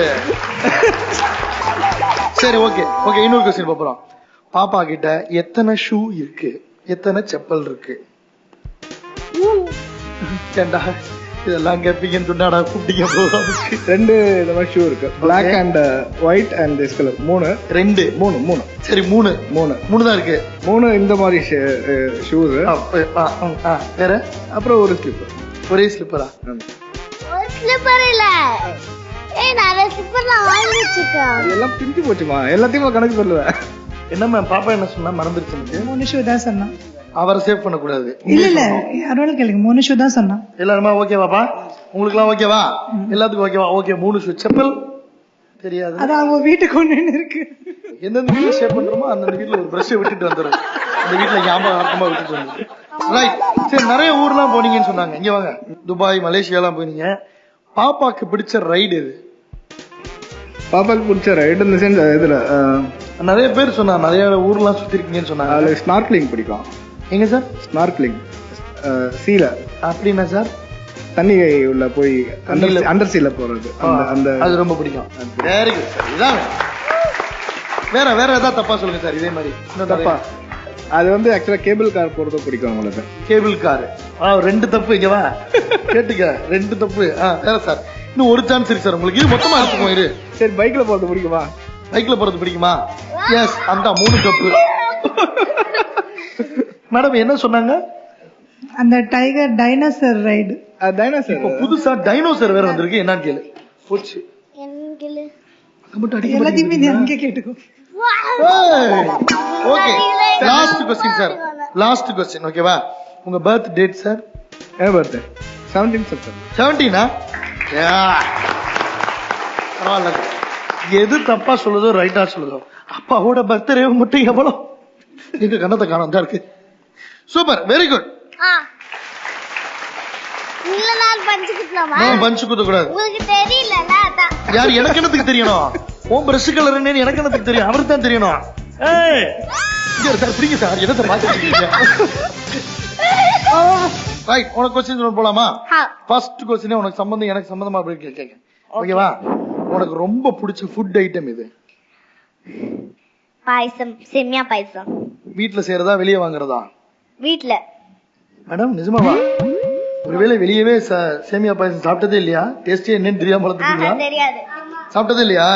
சரி ஓகே. இன்னொரு क्वेश्चन போறோம். பாப்பா கிட்ட எத்தனை ஷூ இருக்கு, எத்தனை செப்பல் இருக்கு? ஏண்டா இதெல்லாம் கேப்பீங்கன்னு சொன்னாடா கூப்பிட்டீங்க போதும். 2 இந்த மாதிரி ஷூ இருக்கு. Black and white and this colour. 3. சரி 3 தான் இருக்கு. 3 இந்த மாதிரி ஷூஸ். வேற? அப்புறம் ஒரு ஸ்லிப்பர். ஒரே ஸ்லிப்பரா? ஒரு ஸ்லிப்பர் இல்ல. நான் ஸ்லிப்பர்லாம் வாங்கி வச்சிருக்கேன். எல்லாம் பிஞ்சு போச்சுமா, எல்லாத்தையும் கணக்கு சொல்லுவேன். என்ன மேம் பாப்பா என்ன சொன்னா மறந்துருச்சு. 3 ஷூ தான் சொன்னான். அவரை சேவ் பண்ண கூடாது. இல்ல யாரோட கேளுங்க. 3 ஷூ தான் சொன்னான். எல்லாருமா ஓகேவாப்பா? உங்களுக்கு எல்லாம் ஓகேவா? எல்லாத்துக்கும் ஓகேவா? ஓகே. 3 ஷூ. செப்பல் தெரியாது. அது அவங்க வீட்டுக்கு ஒண்ணு இருக்கு. எந்தெந்த வீட்டுல ஷேப் பண்றோமோ அந்தந்த வீட்டுல ஒரு பிரஷ் விட்டுட்டு வந்துடும். அந்த வீட்டுல ஞாபகம் விட்டுட்டு வந்து. ரைட். சரி, நிறைய ஊர்லாம் போனீங்கன்னு சொன்னாங்க. இங்க வாங்க, துபாய் மலேசியா எல்லாம் போனீங்க. பாப்பாக்கு பிடிச்ச ரைடு எது? பாப்பாக்கு பிடிச்ச ரைடு இந்த சென்ஸ் இதுல நிறைய பேர் சொன்னாங்க, நிறைய ஊர்லாம் சுத்தி இருக்கீங்கன்னு சொன்னாங்க. அதுல ஸ்நார்க்லிங் பிடிக்கும். எங்க சார்? ஸ்நார்க்லிங் சீல. அப்படின்னா சார் தண்ணி உள்ள போய் அண்டர் சீல போறது, அந்த அது ரொம்ப பிடிக்கும். Very good sir. இதான் வேற ஏதாவது தப்பா சொல்லுங்க சார். இதே மாதிரி இன்னும் தப்பா? அது வந்து ஆக்சுவலா கேபிள் கார் போறது பிடிக்கும் உங்களுக்கு. கேபிள் கார் 2 தப்பு. இங்க வா கேட்டுக்க, 2 தப்பு. வேற சார் இன்னும் ஒரு சான்ஸ் இருக்கு சார் உங்களுக்கு. இது மொத்தமா எடுத்துக்கோ. இரு. சரி, பைக்ல போறது பிடிக்குமா? பைக்ல போறது பிடிக்குமா? எஸ். அந்த 3 தப்பு. மேடம் என்ன சொன்னாங்க? அந்த டைகர் டைனோசர் ரைடு. டைனோசர் இப்போ புதுசா டைனோசர் வேற வந்திருக்கு. என்னன்னு கேளு. போச்சு. எல்லாத்தையுமே நீ அங்கே கேட்டுக்கோ. Okay. Last question sir. Last question. ஓகேவா? உங்க பர்த் டேட் சார்? என் பர்த்டே 17 செப்டம்பர். 17ஆ? பரவாயில்ல. எது தப்பா சொல்லுதோ ரைட்டா சொல்லுதோ அப்பாவோட பர்த்டே மட்டும் எவ்வளவு நீங்க கண்ணத்தை காணோம் தான் இருக்கு. Super, very good. இல்ல நான் பஞ்சு குத்தலாமா? பஞ்சு குத்த கூடாது. உங்களுக்கு தெரியலல அதான். யார் எனக்கு என்னத்துக்கு தெரியணும்? உன் பிரஷ் கலர் என்னன்னு எனக்கு என்னத்துக்கு தெரியும்? அவருக்கு தான் தெரியணும். ஏய் சார் பிடிங்க சார், என்னத்தை பாத்துக்கிட்டீங்க? ரைட், உனக்கு கொஸ்டின் போலாமா? ஃபர்ஸ்ட் கொஸ்டினே உனக்கு சம்பந்தம் எனக்கு சம்பந்தமா அப்படி கேட்க. ஓகேவா? உனக்கு ரொம்ப பிடிச்ச ஃபுட் ஐட்டம் இது? பாயசம், சேமியா பாயசம். வீட்ல செய்யறதா வெளியே வாங்குறதா? வீட்ல. மேடம் நிஜமாவா? ஒருவேளை வெளியவே சேமியா பாயசம் சாப்பிட்டதே இல்லையா? டேஸ்டே என்னன்னு தெரியாம வளர்த்துட்டீங்களா? தெரியாது. சாப்பிட்டதே இல்லையா?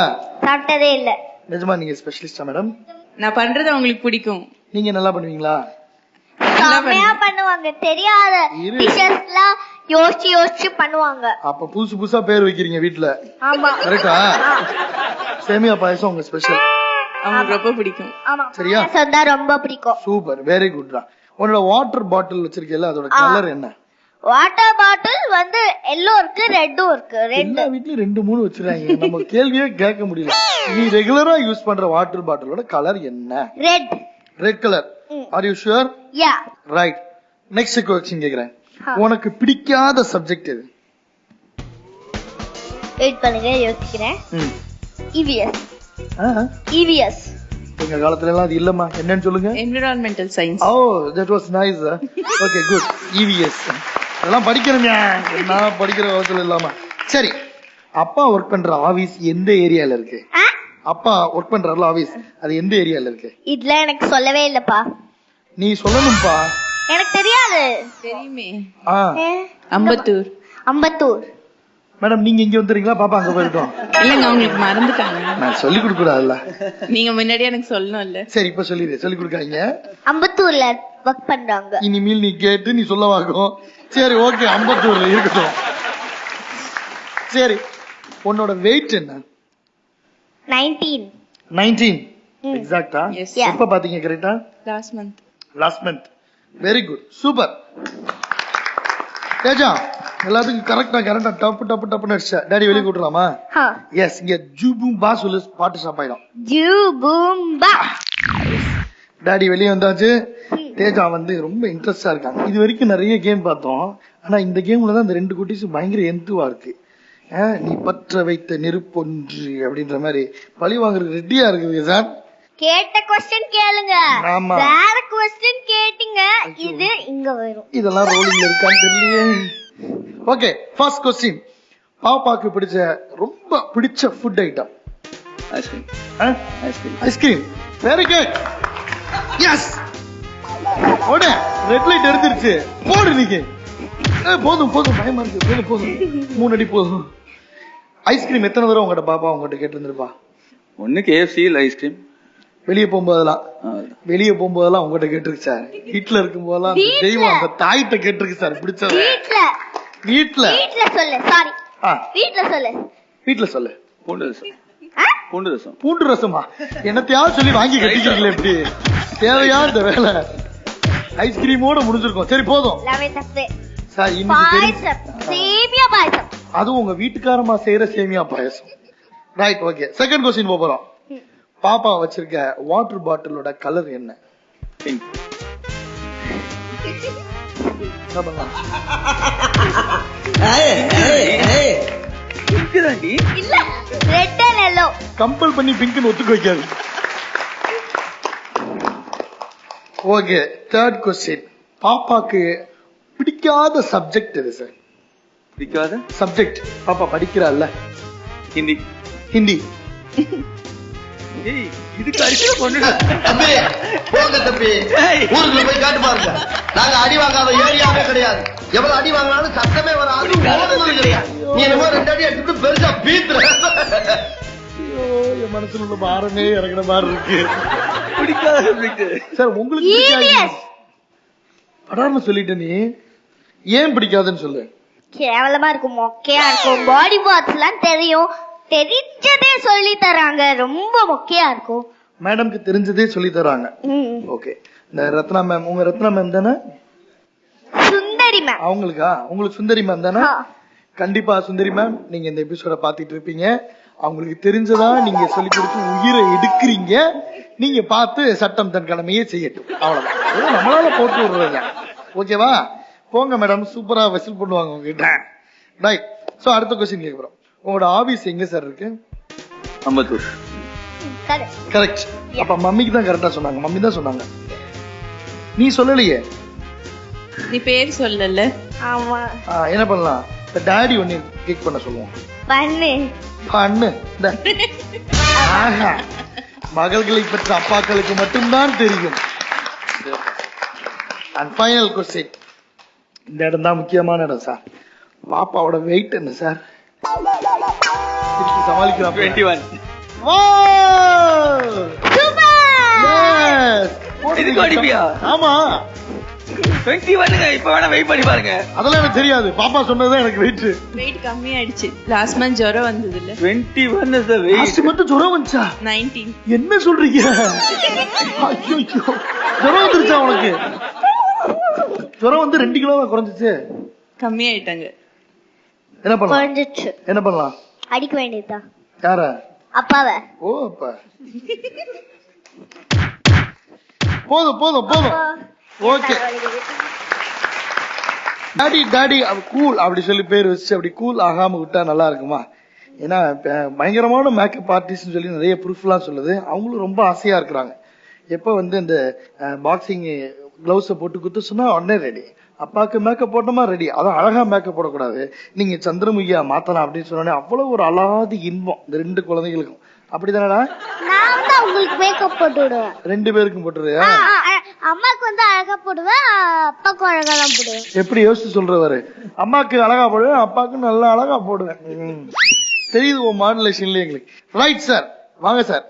சாப்பிட்டதே இல்ல. நிஜமா நீங்க ஸ்பெஷலிஸ்டா மேடம்? நான் பண்றது உங்களுக்கு பிடிக்கும். நீங்க நல்லா பண்ணுவீங்களா? செமையா பண்ணுவாங்க. தெரியாத டிஷஸ்லாம் யோசிச்சு பண்ணுவாங்க. அப்ப புதுசு புதுசா பேர் வைக்கிறீங்க வீட்ல. ஆமா. கரெக்டா? சேமியா பாயசம் உங்க ஸ்பெஷல். அவங்களுக்கு ரொம்ப பிடிக்கும். ஆமா. சரியா? சொன்னா ரொம்ப பிடிக்கும். சூப்பர், வெரி குட்ரா. உன்னோட வாட்டர் பாட்டில் வச்சிருக்கீல்ல, அதோட கலர் என்ன? வாட்டர் பாட்டில் வந்து எல்லோ இருக்கு, ரெட்டும் இருக்கு. எல்லா வீட்லயும் 2-3 வச்சிருக்காங்க. நம்ம கேள்வியே கேட்க முடியல. நீ ரெகுலரா யூஸ் பண்ற வாட்டர் பாட்டிலோட கலர் என்ன? Red. Red colour. Are you sure? Yeah. Right. Next question கேக்குறேன். உனக்கு பிடிக்காத சப்ஜெக்ட் எது? வெயிட் பண்ணுங்க, யோசிக்கிறேன். இவிஎஸ். இவிஎஸ். எங்க காலத்துல எல்லாம் அது இல்லம்மா. என்னன்னு சொல்லுங்க? Environmental science. Oh, that was nice. Okay, good. EVS அதெல்லாம் படிக்கிறேங்க. நான் படிக்கிற காலத்துல இல்லாம. சரி, அப்பா ஒர்க் பண்ற ஆபீஸ் எந்த ஏரியால இருக்கு? அப்பா ஒர்க் பண்றாருல ஆபீஸ், அது எந்த ஏரியால இருக்கு? இதுல எனக்கு சொல்லவே இல்லப்பா. நீ சொல்லணும்பா. எனக்கு தெரியாது. தெரியுமே. அம்பத்தூர். அம்பத்தூர். மேடம் நீங்க இங்க வந்துறீங்களா? பாப்பா அங்க போயிட்டோம். இல்லங்க, அவங்களுக்கு மறந்துட்டாங்க. நான் சொல்லி கொடுக்க கூடாதுல்ல. நீங்க முன்னாடியே எனக்கு சொல்லணும்ல. சரி, இப்ப சொல்லி கொடுக்காதீங்க. அம்பத்தூர்ல ஒர்க் பண்றாங்க. இனிமேல் நீ கேட்டு நீ சொல்ல வாக்கும். சரி, ஓகே, அம்பத்தூர்ல இருக்கட்டும். சரி, உன்னோட வெயிட் என்ன? 19. எக்ஸாக்ட்டா? எப்ப பாத்தீங்க கரெக்ட்டா? Last month. Very good, super. Teja எல்லாத்துக்கும் கரெக்டா டப்பு அடிச்சா. டாடி வெளிய கூட்டலாமா? எஸ், இங்க ஜூபூம்பா சொல்லு, பாட்டு ஸ்டாப் ஆயிடும். ஜூபூம்பா. டாடி வெளிய வந்தாச்சு. தேஜா வந்து ரொம்ப இன்ட்ரெஸ்டா இருக்காங்க. இது வரைக்கும் நிறைய கேம் பார்த்தோம். ஆனா இந்த கேம்ல தான் இந்த 2 குட்டீஸ் பயங்கர எந்துவா இருக்கு. நீ பற்ற வைத்த நெருப்பொன்று அப்படின்ற மாதிரி பழி வாங்குறதுக்கு ரெடியா இருக்குது சார். கேட்ட क्वेश्चन கேளுங்க. வேற क्वेश्चन கேட்டிங்க, இது இங்க வரும். இதெல்லாம் ரோலிங்ல இருக்கான்னு தெரியலையே. Okay, first question. பாப்பாக்கு ரொம்ப பிடிச்ச food item? Ice cream. Ice cream. Very good. Yes. ஓட ரெட் லைட் எரிஞ்சிருச்சு. போடு நீங்க. போதும் பயமா இருக்கு. போதும் 3 அடி போதும். ஐஸ்கிரீம் எத்தனை தடவை உங்ககிட்ட பாப்பா உங்ககிட்ட கேட்டு இருந்திருப்பா? ஒண்ணு KFC இல்ல ஐஸ்கிரீம். வெளியே போகும்போதெல்லாம் உங்ககிட்ட கேட்டிருக்கு சார். வீட்டுல இருக்கும் போதெல்லாம் தெய்வம் அந்த தாயிட்ட கேட்டிருக்கு சார். பிடிச்சது வீட்டுல சொல்லு. சாரி, வீட்டுல சொல்லு. பூண்டு ரசமா? என்னத்தையாவது சொல்லி வாங்கி கட்டிக்கிறீங்களே எப்படி? தேவையா இந்த வேலை? ஐஸ்கிரீமோட முடிஞ்சிருக்கும். சரி போதும் சார். சேமியா பாயசம். அதுவும் உங்க வீட்டுக்காரமா செய்யற சேமியா பாயசம். Right, okay. செகண்ட் क्वेश्चन போறோம். பாப்பா வச்சிருக்க வாட்டர் பாட்டிலோட கலர் என்ன? பிங்க். இல்ல, ரெட் அண்ட் yellow. கம்பல் பண்ணி பிங்க்னு ஒத்துக்க வைக்காது. Okay, third question. பாப்பாக்கு பிடிக்காத சப்ஜெக்ட் எது சார்? பிடிக்காத சப்ஜெக்ட் பாப்பா படிக்கிறாள்ல? ஹிந்தி. இதுக்கு அடிச்சு கொண்டுடா. போங்க தம்பி, ஊருக்குள்ள போய் காட்டு பாருங்க. நாங்க அடி வாங்காத ஏரியாவே கிடையாது. எவ்வளவு அடி வாங்கினாலும் சத்தமே வராது. நீ என்னமோ 2 அடி அடிச்சுட்டு பெருசா பீத்துற. என் மனசுல உள்ள பாரமே இறங்கின மாதிரி இருக்கு. பிடிக்காத சப்ஜெக்ட் சார் உங்களுக்கு பிடிக்காது? அடாம சொல்லிட்ட நீ. ஏன் பிடிக்காதுன்னு சொல்லு. கேவலமா இருக்கும், மொக்கையா இருக்கும். பாடி பார்ட்ஸ் எல்லாம் தெரிஞ்சதே சொல்லி தராங்க. ரொம்ப மொக்கையா இருக்கும். மேடம்க்கு தெரிஞ்சதே சொல்லி தராங்க. ஓகே. இந்த ரத்னா மேம், உங்க ரத்னா மேம் தானே? சுந்தரி மேம். உங்களுக்கு சுந்தரி மேம் தானே? கண்டிப்பா சுந்தரி மேம், நீங்க இந்த எபிசோட பாத்துட்டு இருப்பீங்க. அவங்களுக்கு தெரிஞ்சதா நீங்க சொல்லி கொடுத்து உயிரை எடுக்கிறீங்க. நீங்க பார்த்து சட்டம் தன் கடமையே செய்யட்டும். அவ்வளவுதான், நம்மளால போட்டு விடுறதுங்க. ஓகேவா? போங்க மேடம், சூப்பரா வசூல் பண்ணுவாங்க உங்ககிட்ட. ரைட். சோ அடுத்த கொஸ்டின் கேக்குறோம். உங்களோட ஆபீஸ் எங்க சார் இருக்கு? அம்பத்தூர். கரெக்ட். அப்ப மம்மிக்கு தான் கரெக்டா சொன்னாங்க. மம்மி தான் சொன்னாங்க, நீ சொல்லலையே. நீ பேர் சொல்லல. ஆமா. என்ன பண்ணலாம்? டாடி ஒன்னு கிளிக் பண்ண சொல்லுவோம். பண்ணு பண்ணு. மகள்களை பற்றி அப்பாக்களுக்கு மட்டும்தான் தெரியும். And final question. இந்த இடம் தான் முக்கியமான இடம் சார். பாப்பாவோட வெயிட் என்ன சார்? சமாளிக்கலாம். 21. இதுக்கு அடிப்பியா? ஆமா 21ங்க. இப்ப வேணா வெயிட் பண்ணி பாருங்க. அதெல்லாம் எனக்கு தெரியாது. பாப்பா சொன்னதுதான் எனக்கு வெயிட். வெயிட் கம்மியாயிடுச்சு. லாஸ்ட் மந்த் ஜுரம் வந்தது இல்ல? 21 is the weight. Last month ஜுரம் வந்துச்சா? 19. என்ன சொல்றீங்க? ஐயோ, ஜுரம் வந்துருச்சா உனக்கு? ஜுரம் வந்து 2 கிலோ குறைஞ்சிச்சு. கம்மியாயிட்டாங்க. என்ன பண்ணலாம்? குறைஞ்சிச்சு. என்ன பண்ணலாம்? அடிக்க வேண்டியதுதான். யார? அப்பாவை. ஓ அப்பா. போதும் போதும் போதும். ஓகே. டாடி டாடி கூல் அப்படி சொல்லி பேர் வச்சு அப்படி கூல் ஆகாம விட்டா நல்லா இருக்குமா? ஏன்னா பயங்கரமான மேக்கப் ஆர்டிஸ்ட் சொல்லி நிறைய ப்ரூஃப் எல்லாம் சொல்லுது. அவங்களும் ரொம்ப ஆசையா இருக்கிறாங்க. எப்ப வந்து இந்த பாக்ஸிங் கிளவுஸ போட்டு குத்து சொன்னா உடனே ரெடி. அப்பாவுக்கு மேக்கப் போட்டோமா ரெடி. அதான் அழகா மேக்கப் போடக்கூடாது, நீங்க சந்திரமுகியா மாத்தலாம் அப்படின்னு சொன்னோடனே அவ்வளவு ஒரு அலாதி இன்பம் இந்த 2 குழந்தைகளுக்கும். அப்படிதானடா? நான் தான் உங்களுக்கு மேக்கப் போட்டு விடுவேன். 2 பேருக்கும் போட்டுருவியா? அம்மாக்கு வந்து அழகா போடுவேன், அப்பாக்கு அழகா தான் போடுவேன். எப்படி யோசிச்சு சொல்றவாரு? அம்மாக்கு அழகா போடுவேன், அப்பாக்கு நல்லா அழகா போடுவேன். தெரியுது உன் மாடுலேஷன்ல எங்களுக்கு. ரைட் சார், வாங்க சார்.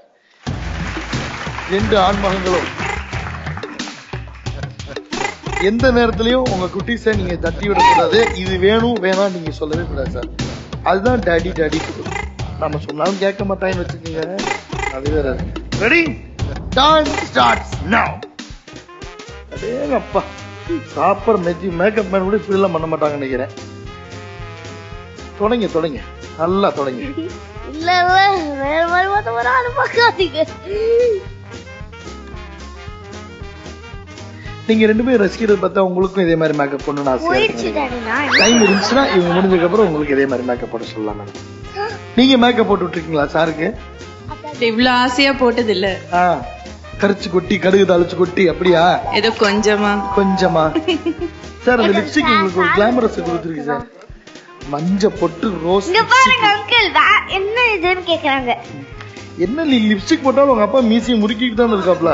2 ஆண்மகங்களும் எந்த நேரத்திலயும் உங்க குட்டீஸை நீங்க தட்டி விடக்கூடாது. இது வேணும் வேணாம் நீங்க சொல்லவே கூடாது சார். அதுதான் டாடி டாடி. நம்ம சொன்னாலும் கேட்க மாட்டாங்கன்னு வச்சுக்கோங்க. அது வேற. ரெடி? டான்ஸ் ஸ்டார்ட்ஸ் நவ. அடேங்கப்பா, சாப்பர் மேக்கப் மேன் கூட இப்படி எல்லாம் பண்ண மாட்டாங்கன்னு நினைக்கிறேன். தொடங்க தொடங்க, நல்லா தொடங்க. இல்ல இல்ல, வேற மாதிரி ஒரு ஆளு பார்க்காதீங்க. நீங்க 2 பேரும் ரசிக்கிறது பார்த்தா உங்களுக்கும் இதே மாதிரி மேக்கப் பண்ணணும்னு ஆசை. டைம் இருந்துச்சுன்னா இவங்க முடிஞ்சதுக்கு அப்புறம் உங்களுக்கு இதே மாதிரி மேக்கப் போட சொல்லலாம் மேடம். நீங்க மேக்கப் போட்டு விட்டுருக்கீங்களா சாருக்கு? இவ்வளவு ஆசையா போட்டது இல்ல. கரிச்சு கொட்டி கடுகு தாளிச்சு கொட்டி அப்படியா? ஏதோ கொஞ்சமா கொஞ்சமா. சார் அந்த லிப்ஸ்டிக் உங்களுக்கு ஒரு கிளாமரஸ் கொடுத்துருக்கு சார். மஞ்ச பொட்டு ரோஸ். இங்க பாருங்க அங்கிள், என்ன இதுன்னு கேக்குறாங்க. என்ன நீ லிப்ஸ்டிக் போட்டாலும் உங்க அப்பா மீசியை முறுக்கிட்டு தான் இருக்காப்ல.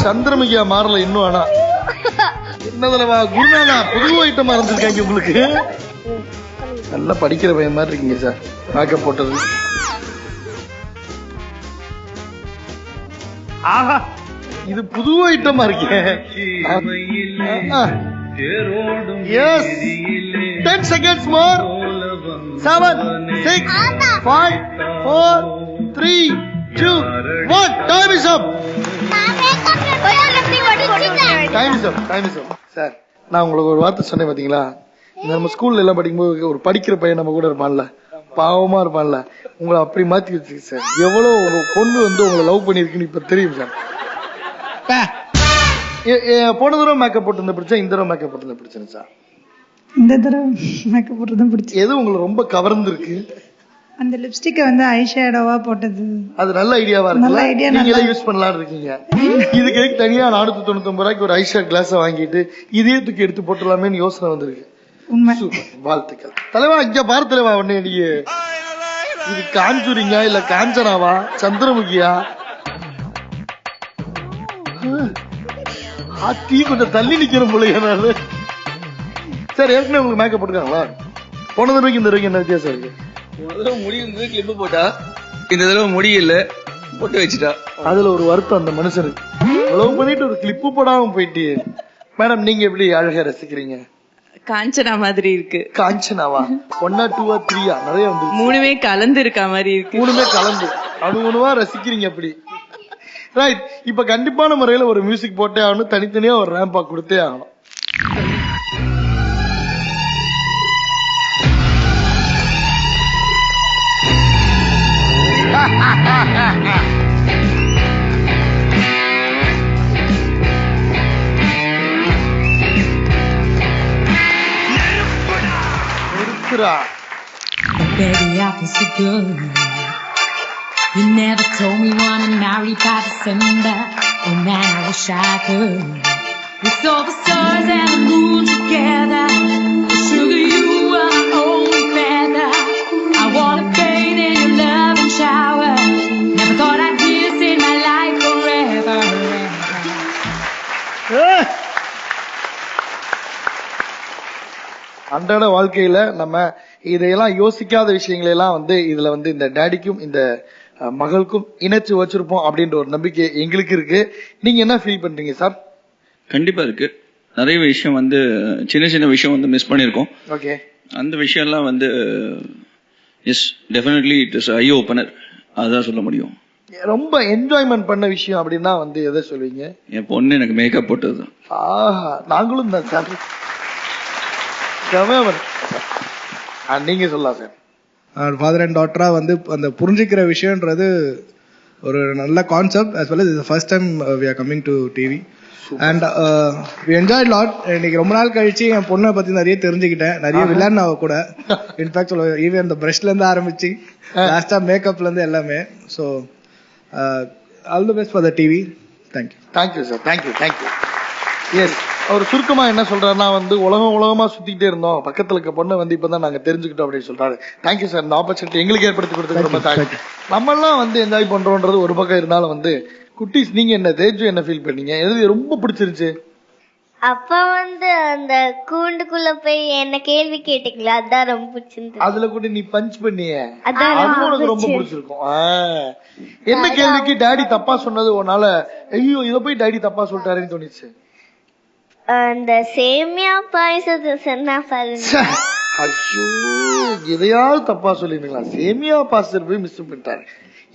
சந்திரமுகியா மாறல இன்னும். ஆனா என்னதுலவா குருநாதா புது ஐட்டமா இருந்திருக்காங்க உங்களுக்கு. நல்லா படிக்கிற பையன் மாதிரி இருக்கீங்க சார் மேக்கப் போட்டது. ஆஹா, இது புது ஐட்டமா இருக்கேன். Yes, 10 seconds more. 7, 6, 5, 4, 3, 2, 1. Time is up. Time is up. Time is up. Sir, நான் உங்களுக்கு ஒரு வார்த்தை சொன்னேன் பாத்தீங்களா? நம்ம ஸ்கூல்ல எல்லாம் படிக்கும்போது ஒரு படிக்கிற பையன் நம்ம கூட இருப்பான்ல, பாவமா இருப்பான்ல, உங்களை அப்படி மாத்தி வச்சிருக்கு சார். எவ்வளவு உங்க பொண்ணு வந்து உங்களை லவ் பண்ணிருக்குன்னு இப்ப தெரியும் சார். போன தடவை மேக்கப் போட்டு பிடிச்சா இந்த தடவை மேக்கப் போட்டு பிடிச்சேன் சார். இந்த தடவை மேக்கப் போட்டுதான் பிடிச்சது. எது உங்களுக்கு ரொம்ப கவர்ந்துருக்கு? அந்த லிப்ஸ்டிக் வந்து ஐ ஷேடோவா போட்டது. அது நல்ல ஐடியாவா இருக்கு. நீங்களே யூஸ் பண்ணலாம்னு இருக்கீங்க. இதுக்கு தனியா 499 ரூபாய்க்கு ஒரு ஐ ஷேட் கிளாஸ் வாங்கிட்டு இதே தூக்கி எடுத்து போட்டலாமேன்னு யோசனை வந்திருக்கு. வாழ்த்துக்கள் தலைவா. இங்க பாரு தலைவா, உடனே நீ இது காஞ்சூரிங்கா இல்ல காஞ்சனாவா சந்திரமுகியா? ஆத்தி கொஞ்சம் தள்ளி நிக்கிற போல. சார், ஏற்கனவே உங்களுக்கு மேக்கப் போட்டுருக்காங்களா? போன தடவைக்கு இந்த தடவைக்கு என்ன வித்தியாசம் இருக்கு? முடி வந்து கிளிப்பு போட்டா, இந்த தடவை முடியல போட்டு வச்சுட்டா. அதுல ஒரு வருத்தம் அந்த மனுஷனுக்கு. அவ்வளவு பண்ணிட்டு ஒரு கிளிப்பு போடாம போயிட்டு. மேடம், நீங்க எப்படி அழகா ரசிக்கிறீங்க? காஞ்சனா மாதிரி இருக்கு. காஞ்சனாவா? 1 2 3 நிறைய வந்து 3மே கலந்து இருக்க மாதிரி இருக்கு. 3மே கலந்து அணுவா ரசிக்கிறீங்க அப்படி. ரைட். இப்ப கண்டிப்பான முறையில ஒரு மியூசிக் போட்டே ஆகணும், தனித்தனியா ஒரு ரேம்பா கொடுத்தே ஆகணும். Baby, I was so good. You never told me wanna marry by December. Oh man, I wish I could. We saw the stars and the moon together. Sugar, you were my only feather. I wanna bathe in your love and shower. Never thought I'd hear this in my life forever. அன்றாட வாழ்க்கையில நம்ம இதையெல்லாம் யோசிக்காத விஷயங்களை எல்லாம் இதுல இந்த டேடிக்கும் இந்த மகளுக்கும் இணைச்சு வச்சிருப்போம் அப்படின்ற ஒரு நம்பிக்கை எங்களுக்கு இருக்கு. நீங்க என்ன ஃபீல் பண்றீங்க சார்? கண்டிப்பா இருக்கு. நிறைய விஷயம் சின்ன சின்ன விஷயம் மிஸ் பண்ணிருக்கோம். ஓகே. அந்த விஷயம் எல்லாம் yes definitely it is I opener. அதான் சொல்ல முடியும். ரொம்ப என்ஜாய்மெண்ட் பண்ண விஷயம் அப்படின்னா எதை சொல்வீங்க? என் பொண்ணு எனக்கு மேக்கப் போட்டது. ஆஹா, நாங்களும் தான் சார். நீங்க சொல்லலாம் சார். ஃபாதர் அண்ட் டாட்டரா அந்த புரிஞ்சுக்கிற விஷயம்ன்றது ஒரு நல்ல concept. as well as it's the first time we are coming to TV and we enjoyed lot. இன்னைக்கு ரொம்ப நாள் கழிச்சு என் பொண்ணை பத்தி நிறைய தெரிஞ்சுக்கிட்டேன், நிறைய விளையாடின அவ கூட. இன்ஃபேக்ட் ஈவன் அந்த பிரஷ்ல இருந்து ஆரம்பிச்சு லாஸ்டா மேக்கப்ல இருந்து எல்லாமே. So all the best for the TV. Thank you. Thank you sir. Thank you. Yes, அவர் சுருக்கமா என்ன சொல்றாருன்னா உலகமா சுத்திட்டே இருந்தோம், பக்கத்துல இருக்க பொண்ணை இப்பதான் நாங்க தெரிஞ்சுக்கிட்டோம் அப்படின்னு சொல்றாரு. Thank you sir. இந்த ஆப்பர்ச்சுனிட்டி எங்களுக்கு ஏற்படுத்தி கொடுத்தது ரொம்ப தேங்க்யூ. நம்ம எல்லாம் என்ஜாய் பண்றோம்ன்றது ஒரு பக்கம் இருந்தாலும் குட்டீஸ் நீங்க என்ன, தேஜு என்ன ஃபீல் பண்ணீங்க? எது ரொம்ப பிடிச்சிருச்சு? அப்ப அந்த கூண்டுக்குள்ள போய் என்ன கேள்வி கேட்டீங்களா, அதான் ரொம்ப பிடிச்சிருந்தது. அதுல கூட நீ பஞ்ச் பண்ணிய, அது உனக்கு ரொம்ப பிடிச்சிருக்கும். என்ன கேள்விக்கு டாடி தப்பா சொன்னது உன்னால ஐயோ இத போய் டாடி தப்பா சொல்லிட்டாருன்னு தோணுச்சு? அந்த சேமியா பாயசத்தை சொன்னா பாருங்க. ஐயோ, எதையாவது தப்பா சொல்லிருந்தீங்களா? சேமியா பாயசத்தை போய் மிஸ் பண்ணிட்டாரு.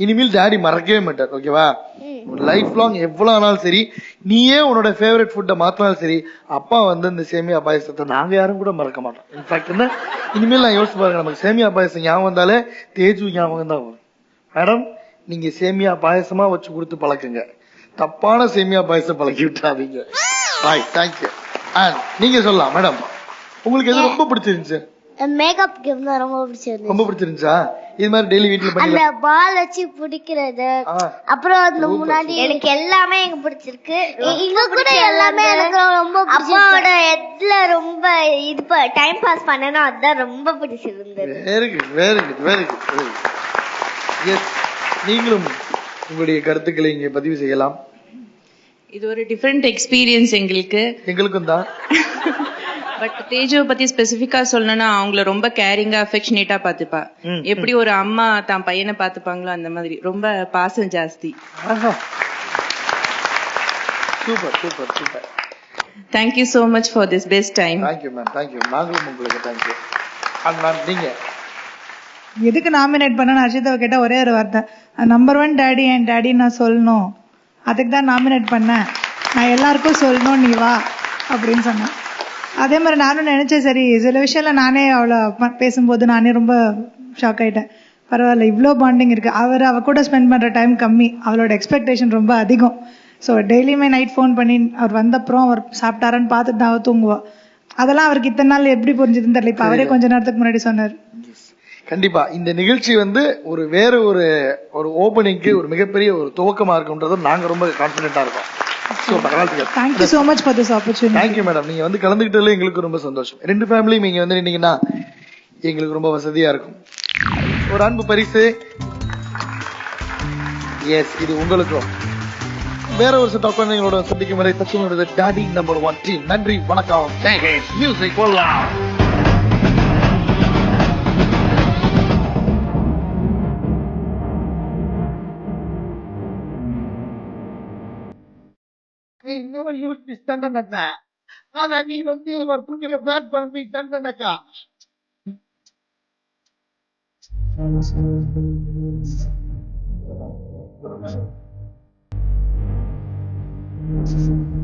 இனிமேல் டாடி மறக்கவே மாட்டார். ஓகேவா? லைஃப் லாங் எவ்வளவு ஆனாலும் சரி, நீயே உன்னோட ஃபேவரட் ஃபுட்டை மாத்தினாலும் சரி, அப்பா இந்த சேமியா பாயசத்தை நாங்க யாரும் கூட மறக்க மாட்டோம். இன்ஃபேக்ட் இனிமேல் நான் யோசிச்சு பாருங்க, நமக்கு சேமியா பாயசம் ஞாபகம் வந்தாலே தேஜு ஞாபகம் தான் வரும். மேடம், நீங்க சேமியா பாயசமா வச்சு கொடுத்து பழக்குங்க, தப்பான சேமியா பாயசம் பழக்கி விட்டாதீங்க. தேங்க்யூ. நீங்க சொல்லலாம் மேடம், உங்களுக்கு எது ரொம்ப பிடிச்சிருந்துச்சு? மேக்கப் கேம் தான் ரொம்ப பிடிச்சிருந்துச்சு. ரொம்ப பிடிச்சிருந்துச்சா? இது மாதிரி டெய்லி வீட்ல பண்ணி அந்த பால் வச்சு பிடிக்கிறது, அப்புறம் அந்த முன்னாடி எனக்கு எல்லாமே எனக்கு பிடிச்சிருக்கு. இங்க கூட எல்லாமே எனக்கு ரொம்ப பிடிச்சிருக்கு. அப்பாவோட எட்ல ரொம்ப இது டைம் பாஸ் பண்ணனும், அதான் ரொம்ப பிடிச்சிருந்தது. Very good, very good, very good. Yes, நீங்களும் உங்களுடைய கருத்துக்களை இங்கே பதிவு செய்யலாம். இது ஒரு டிஃபரெண்ட் எக்ஸ்பீரியன்ஸ் எங்களுக்கும் தான். பட் தேஜுவை பத்தி ஸ்பெசிபிக்கா சொல்லணும்னா, அவங்கள ரொம்ப கேரிங்கா அஃபெக்ஷனேட்டா பாத்துப்பா. எப்படி ஒரு அம்மா தான் பையனை பாத்துப்பாங்களோ அந்த மாதிரி ரொம்ப பாசம் ஜாஸ்தி. Super super super. Thank you so much for this best time. Thank you ma'am. Thank you. நாங்களும் உங்களுக்கு தேங்க்யூ. மேம், நீங்க எதுக்கு நாமினேட் பண்ண அர்ஷிதாவை கேட்டா ஒரே ஒரு வார்த்தை, நம்பர் 1 டாடி அண்ட் டாடி நான் சொல்லணும், அதுக்கு தான் நாமினேட் பண்ணேன், நான் எல்லாருக்கும் சொல்லணும், நீ வா அப்படின்னு சொன்னேன். அதே மாதிரி நானும் நினைச்சேன், சரி சில விஷயம்ல நானே அவளை பேசும்போது நானே ரொம்ப ஷாக் ஆயிட்டேன். பரவாயில்ல, இவ்வளோ பாண்டிங் இருக்கு. அவ கூட ஸ்பெண்ட் பண்ற டைம் கம்மி, அவளோட எக்ஸ்பெக்டேஷன் ரொம்ப அதிகம். ஸோ டெய்லியுமே நைட் ஃபோன் பண்ணி அவர் வந்தப்புறம் அவர் சாப்பிட்டாரான்னு பார்த்துட்டு தான் தூங்குவா. அதெல்லாம் அவருக்கு இத்தனை நாள் எப்படி புரிஞ்சுதுன்னு தெரியல. இப்ப அவரே கொஞ்ச நேரத்துக்கு முன்னாடி சொன்னார். கண்டிப்பா இந்த நிகழ்ச்சி ஒரு வேற ஒரு ஓபனிங்க்கு ஒரு மிகப்பெரிய ஒரு துவக்கமா இருக்கும்ன்றது நாங்க ரொம்ப கான்பிடென்ட்டா இருக்கோம். Thank you so much for this opportunity. Thank you madam. நீங்க கலந்துக்கிட்டதுல எங்களுக்கு ரொம்ப சந்தோஷம். ரெண்டு ஃபேமிலியும் நீங்க நின்னீங்கன்னா எங்களுக்கு ரொம்ப வசதியா இருக்கும். ஒரு அன்பு பரிசு. எஸ், இது உங்களுக்கும். வேற ஒரு செட் ஆஃப் குழந்தைங்களோட சந்திக்கும் வரை தச்சுங்களோட டாடி நம்பர் 1 டீம். நன்றி, வணக்கம். மியூசிக் போடலாம். இன்னொரு யூஸ் தண்டனக்கா, ஆனா நீ ஒரு புண்ணிய பேட் பண்ணி தண்டனக்கா. you.